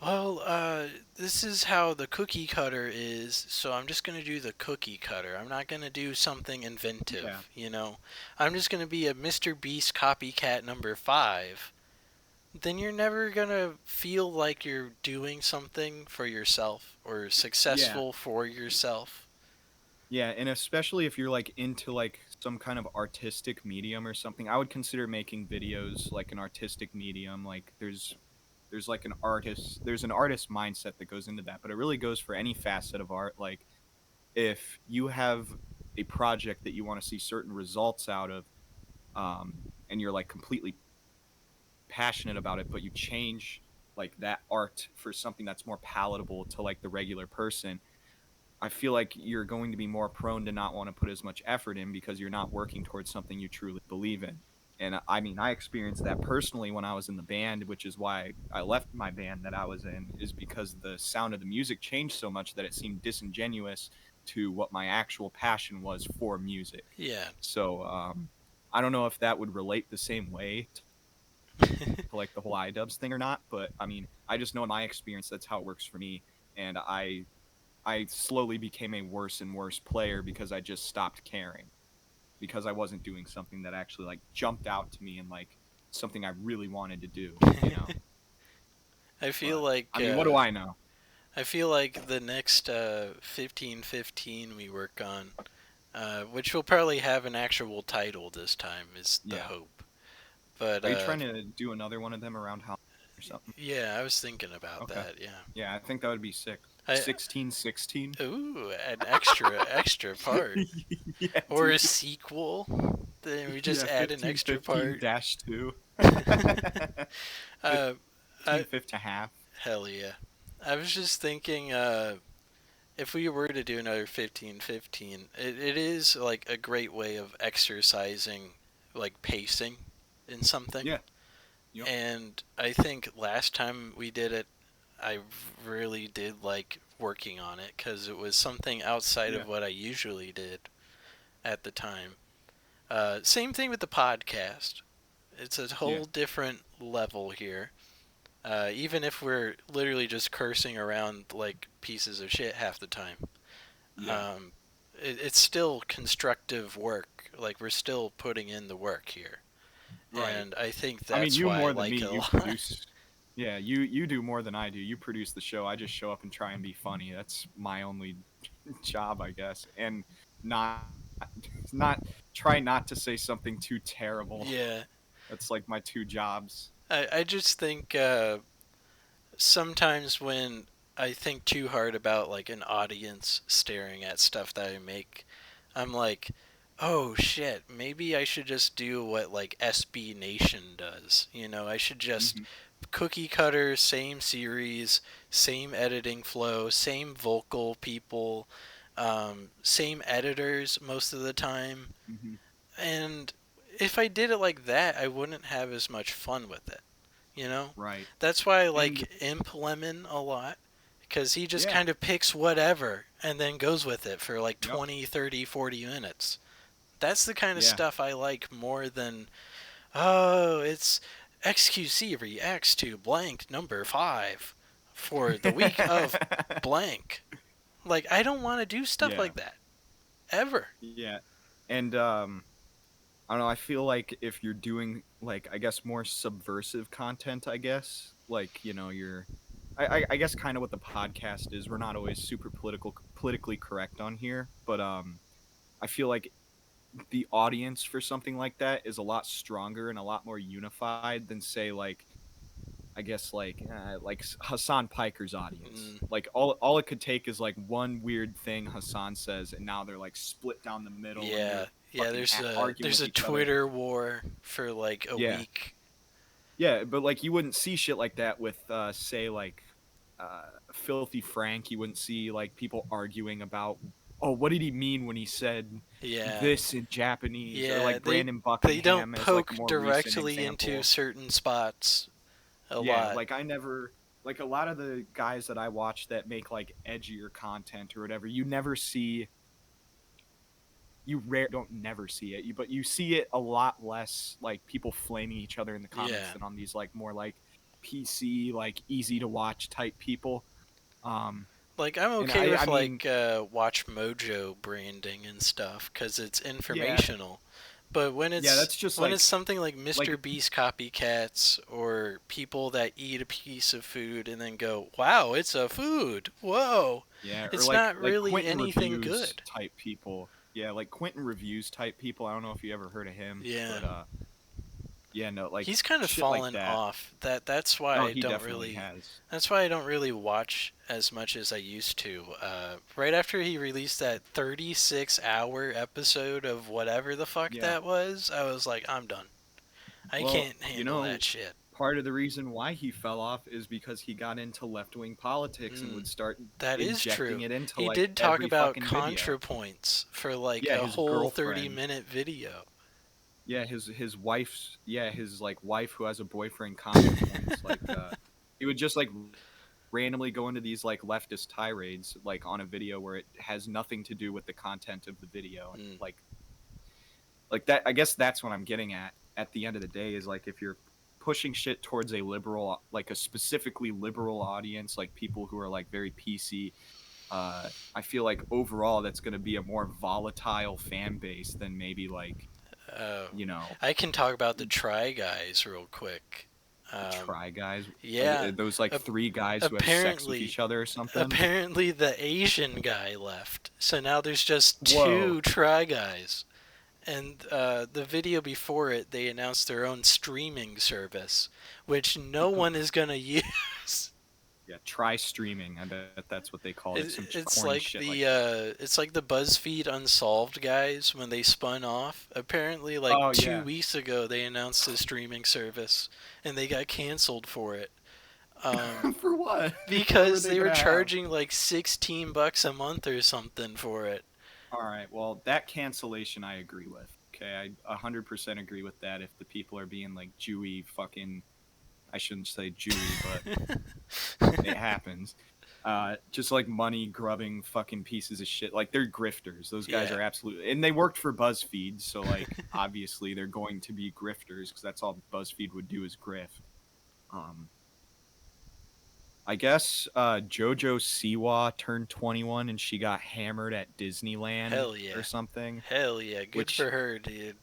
Speaker 2: well, this is how the cookie cutter is, so I'm just going to do the cookie cutter. I'm not going to do something
Speaker 1: Yeah.
Speaker 2: inventive, you know? I'm just going to be a Mr. Beast copycat number 5. Then you're never going to feel like you're doing something for yourself or
Speaker 1: Yeah.
Speaker 2: successful for yourself.
Speaker 1: Yeah, and especially if you're like into like some kind of artistic medium or something, I would consider making videos like an artistic medium. Like there's like there's an artist mindset that goes into that, but it really goes for any facet of art. Like if you have a project that you want to see certain results out of, and you're like completely passionate about it, but you change like that art for something that's more palatable to like the regular person, I feel like you're going to be more prone to not want to put as much effort in because you're not working towards something you truly believe in. And I mean, I experienced that personally when I was in the band, which is why I left my band that I was in, is because the sound of the music changed so much that it seemed disingenuous to what my actual passion was for music.
Speaker 2: Yeah.
Speaker 1: So I don't know if that would relate the same way to like the whole Idubbbz thing or not, but I mean, I just know in my experience that's how it works for me, and I slowly became a worse and worse player because I just stopped caring because I wasn't doing something that actually like jumped out to me and like something I really wanted to do.
Speaker 2: I feel
Speaker 1: But
Speaker 2: like
Speaker 1: I mean, what do I know?
Speaker 2: the next 1515 we work on, which will probably have an actual title this time, is the
Speaker 1: Yeah.
Speaker 2: hope. But
Speaker 1: Are you trying to do another one of them around Halloween or something?
Speaker 2: yeah, I was thinking about
Speaker 1: Okay.
Speaker 2: that. Yeah.
Speaker 1: Yeah, I think that would be sick.
Speaker 2: I
Speaker 1: 1616.
Speaker 2: Ooh, an extra part
Speaker 1: Yeah,
Speaker 2: or a
Speaker 1: dude.
Speaker 2: sequel. Then we just
Speaker 1: Yeah,
Speaker 2: add an extra
Speaker 1: 1515
Speaker 2: part.
Speaker 1: dash 2.
Speaker 2: uh,
Speaker 1: 15 fifth to half.
Speaker 2: Hell yeah. I was just thinking, if we were to do another 1515, it is like a great way of exercising, like pacing in something.
Speaker 1: Yeah. Yep.
Speaker 2: And I think last time we did it, I really did like working on it because it was something outside
Speaker 1: Yeah.
Speaker 2: of what I usually did at the time. Same thing with the podcast. It's a
Speaker 1: Yeah.
Speaker 2: whole different level here. Even if we're literally just cursing around like pieces of shit half the time,
Speaker 1: Yeah.
Speaker 2: um, it's still constructive work. Like we're still putting in the work here,
Speaker 1: Right.
Speaker 2: and I think
Speaker 1: I mean,
Speaker 2: that's
Speaker 1: you
Speaker 2: why I
Speaker 1: more than me.
Speaker 2: like it a
Speaker 1: You
Speaker 2: lot.
Speaker 1: produce. Yeah, you do more than I do. You produce the show. I just show up and try and be funny. That's my only job, I guess. And not not try not to say something too terrible.
Speaker 2: Yeah,
Speaker 1: That's like my two jobs.
Speaker 2: I just think sometimes when I think too hard about like an audience staring at stuff that I make, I'm like, oh shit, maybe I should just do what like SB Nation does. You know, I should just
Speaker 1: Hmm.
Speaker 2: cookie cutter, same series, same editing flow, same vocal people, same editors most of the time.
Speaker 1: Hmm.
Speaker 2: And if I did it like that, I wouldn't have as much fun with it. You know?
Speaker 1: Right.
Speaker 2: That's why I
Speaker 1: And
Speaker 2: like Imp Lemon a lot. Because he just
Speaker 1: yeah.
Speaker 2: kind of picks whatever and then goes with it for like
Speaker 1: Yep.
Speaker 2: 20, 30, 40 minutes. That's the kind of
Speaker 1: Yeah.
Speaker 2: stuff I like more than, oh, it's XQC reacts to blank number 5 for the week of blank. Like, I don't want to do stuff
Speaker 1: Yeah.
Speaker 2: like that. Ever.
Speaker 1: Yeah. And I don't know, I feel like if you're doing like I guess more subversive content, I guess, like, you're I guess kind of what the podcast is. We're not always super politically correct on here, but I feel like the audience for something like that is a lot stronger and a lot more unified than say like I guess like Hassan Piker's audience.
Speaker 2: Mm,
Speaker 1: Like all it could take is like one weird thing Hassan says, and now they're like split down the middle, and
Speaker 2: yeah.
Speaker 1: they're
Speaker 2: Yeah,
Speaker 1: fucking arguing
Speaker 2: there's
Speaker 1: with
Speaker 2: a
Speaker 1: each other.
Speaker 2: Twitter war for like a
Speaker 1: Yeah,
Speaker 2: week.
Speaker 1: yeah, but like you wouldn't see shit like that with say like Filthy Frank. You wouldn't see like people arguing about, oh, what did he mean when he said
Speaker 2: Yeah.
Speaker 1: this in Japanese, or
Speaker 2: Yeah,
Speaker 1: like Brandon
Speaker 2: they don't
Speaker 1: Buckingham as like a
Speaker 2: poke
Speaker 1: more recent
Speaker 2: directly into
Speaker 1: example.
Speaker 2: certain spots a
Speaker 1: Yeah,
Speaker 2: lot.
Speaker 1: like I never like a lot of the guys that I watch that make like edgier content or whatever, you never see you rare don't never see it, but you see it a lot less like people flaming each other in the comments
Speaker 2: Yeah.
Speaker 1: than on these like more like PC like easy to watch type people. Um
Speaker 2: Like I'm
Speaker 1: and
Speaker 2: okay
Speaker 1: I
Speaker 2: with
Speaker 1: mean,
Speaker 2: like Watch Mojo branding and stuff cuz it's
Speaker 1: yeah.
Speaker 2: informational. But
Speaker 1: Yeah, that's just
Speaker 2: when it's something like
Speaker 1: like
Speaker 2: Mr. Beast copycats or people that eat a piece of food and then go, "Wow, it's a food." Whoa.
Speaker 1: yeah, or
Speaker 2: It's not
Speaker 1: like
Speaker 2: really
Speaker 1: Quentin
Speaker 2: anything
Speaker 1: reviews
Speaker 2: good.
Speaker 1: type people. Yeah, like Quentin reviews type people. I don't know if you ever heard of him,
Speaker 2: Yeah.
Speaker 1: but yeah, no, like
Speaker 2: He's kind of
Speaker 1: shit like
Speaker 2: fallen
Speaker 1: that.
Speaker 2: off. That's why
Speaker 1: Oh,
Speaker 2: I
Speaker 1: he
Speaker 2: don't
Speaker 1: definitely
Speaker 2: really.
Speaker 1: has.
Speaker 2: That's why I don't really watch as much as I used to. Right after he released that 36-hour episode of whatever the fuck
Speaker 1: Yeah.
Speaker 2: that was, I was like, I'm done. I
Speaker 1: Well,
Speaker 2: can't handle that shit.
Speaker 1: part of the reason why he fell off is because he got into left-wing politics and
Speaker 2: Mm,
Speaker 1: would start
Speaker 2: that is
Speaker 1: injecting
Speaker 2: true.
Speaker 1: it into
Speaker 2: He
Speaker 1: like
Speaker 2: did talk
Speaker 1: every
Speaker 2: about
Speaker 1: fucking video.
Speaker 2: ContraPoints for like
Speaker 1: Yeah,
Speaker 2: a
Speaker 1: his
Speaker 2: whole 30
Speaker 1: girlfriend.
Speaker 2: minute video.
Speaker 1: Yeah, his wife's his like wife who has a boyfriend ContraPoints like he would just like randomly go into these like leftist tirades like on a video where it has nothing to do with the content of the video, and
Speaker 2: Mm,
Speaker 1: like that. I guess that's what I'm getting at the end of the day is like if you're pushing shit towards a liberal, like a specifically liberal audience, like people who are like very PC, I feel like overall that's going to be a more volatile fan base than maybe like,
Speaker 2: uh,
Speaker 1: you know,
Speaker 2: I can talk about the Try Guys real quick.
Speaker 1: the
Speaker 2: Um,
Speaker 1: Try Guys,
Speaker 2: yeah,
Speaker 1: those like
Speaker 2: ap-
Speaker 1: three guys who have sex with
Speaker 2: apparently
Speaker 1: each other or something.
Speaker 2: apparently the Asian guy left, so now there's just
Speaker 1: Whoa.
Speaker 2: two Try Guys. And the video before it, they announced their own streaming service, which no one is gonna use.
Speaker 1: Yeah, try streaming. I bet that's what they call it. Some
Speaker 2: It's
Speaker 1: corny
Speaker 2: like
Speaker 1: shit like that.
Speaker 2: it's like the BuzzFeed Unsolved guys when they spun off. Apparently, like
Speaker 1: Oh
Speaker 2: two
Speaker 1: yeah.
Speaker 2: weeks ago, they announced a streaming service, and they got canceled for it. Um,
Speaker 1: For what? What were
Speaker 2: because
Speaker 1: they
Speaker 2: they were
Speaker 1: gonna have?
Speaker 2: charging like $16 a month or something for it.
Speaker 1: All right. Well, that cancellation I agree with. Okay, I 100% agree with that. If the people are being like Jewy fucking, I shouldn't say Jewy, but it happens. just like money grubbing fucking pieces of shit. Like they're grifters. Those guys
Speaker 2: Yeah.
Speaker 1: are absolutely, and they worked for BuzzFeed, so like obviously they're going to be grifters because that's all BuzzFeed would do is grift. I guess JoJo Siwa turned 21 and she got hammered at Disneyland
Speaker 2: Hell yeah.
Speaker 1: or something.
Speaker 2: Hell yeah, good for her, dude.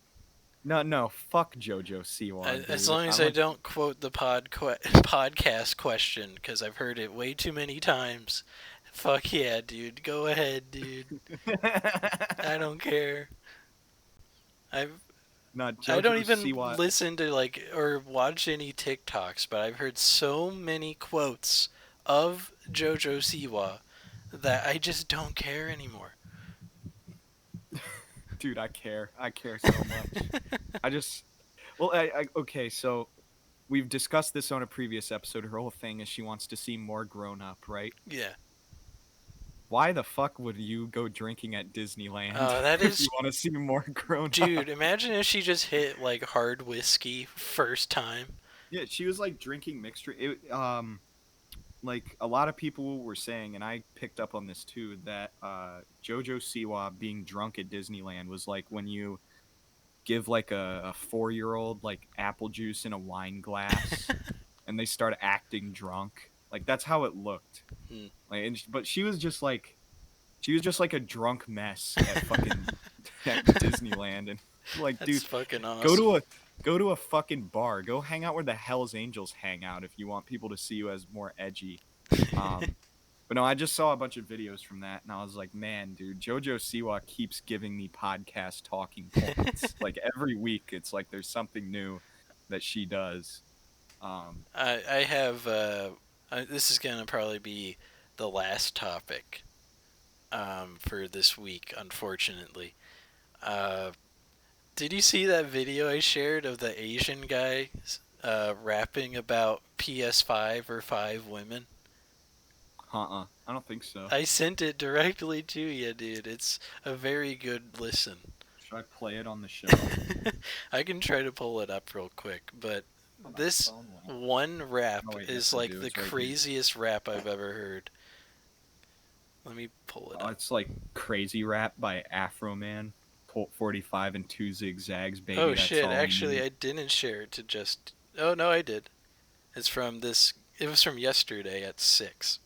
Speaker 1: No, fuck JoJo Siwa.
Speaker 2: As long as I don't quote the podcast question, because I've heard it way too many times. Fuck yeah, dude. Go ahead, dude. I don't care. I don't even
Speaker 1: Siwa.
Speaker 2: listen to like or watch any TikToks, but I've heard so many quotes of JoJo Siwa that I just don't care anymore.
Speaker 1: Dude, I care. I care so much. Okay, so we've discussed this on a previous episode. Her whole thing is she wants to seem more grown up, right?
Speaker 2: Yeah.
Speaker 1: Why the fuck would you go drinking at Disneyland
Speaker 2: That
Speaker 1: if
Speaker 2: is...
Speaker 1: you want to seem more grown up?
Speaker 2: Dude, imagine if she just hit like hard whiskey first time.
Speaker 1: Yeah, she was like drinking mixed drink. Like a lot of people were saying, and I picked up on this too, that JoJo Siwa being drunk at Disneyland was like when you give like a 4-year-old like apple juice in a wine glass and they start acting drunk. Like that's how it looked. Like, but she was just like a drunk mess at fucking at Disneyland, and like,
Speaker 2: that's
Speaker 1: dude,
Speaker 2: fucking awesome.
Speaker 1: Go to a fucking bar. Go hang out where the Hell's Angels hang out if you want people to see you as more edgy. But no, I just saw a bunch of videos from that, and I was like, man, dude, JoJo Siwa keeps giving me podcast talking points. Like every week, it's like there's something new that she does.
Speaker 2: I have. This is gonna probably be the last topic for this week, unfortunately. Did you see that video I shared of the Asian guy rapping about PS5 or 5 women?
Speaker 1: I don't think so.
Speaker 2: I sent it directly to you, dude. It's a very good listen.
Speaker 1: Should I play it on the show?
Speaker 2: I can try to pull it up real quick, but this one rap is like the craziest rap I've ever heard. Let me pull it up.
Speaker 1: It's like Crazy Rap by Afro Man. Colt 45 and 2 zigzags, baby.
Speaker 2: Oh
Speaker 1: that's
Speaker 2: shit,
Speaker 1: all
Speaker 2: actually I didn't share it to just... Oh no, I did. It's from this... It was from yesterday at 6.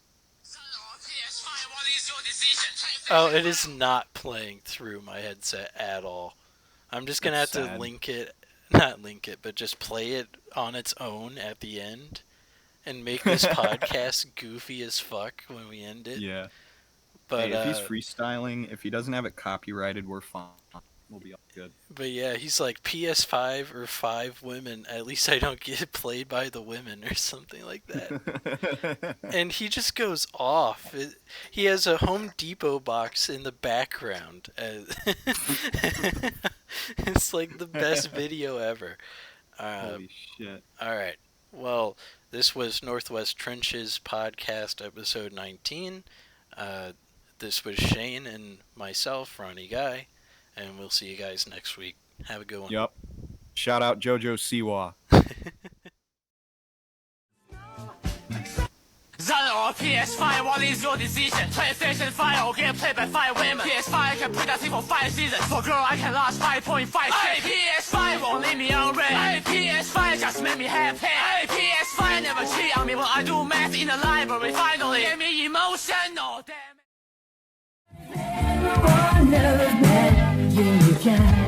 Speaker 2: Oh, it is not playing through my headset at all. I'm just gonna have to link it... Not link it, but just play it on its own at the end. And make this podcast goofy as fuck when we end it.
Speaker 1: Yeah.
Speaker 2: But
Speaker 1: hey, if he's freestyling, if he doesn't have it copyrighted, we're fine. We'll be all good.
Speaker 2: But yeah, he's like PS5 or 5 women. At least I don't get played by the women or something like that. And he just goes off. He has a Home Depot box in the background. It's like the best video ever.
Speaker 1: Holy shit.
Speaker 2: All right. Well, this was Northwest Trenches podcast episode 19. This was Shane and myself, Ronnie Guy, and we'll see you guys next week. Have a good one.
Speaker 1: Yup. Shout out JoJo Siwa.
Speaker 3: Zero PS5, what is your decision? PlayStation 5 or get played by 5 women. PS5 can play that thing for 5 seasons. For girl, I can last 5.5 Hey, PS5 won't leave me on red. Hey, PS5 just make me happy. Hey, PS5 never cheat on me when I do math in the library. Finally, get me emotional, damn it.
Speaker 4: Everyone knows that you can.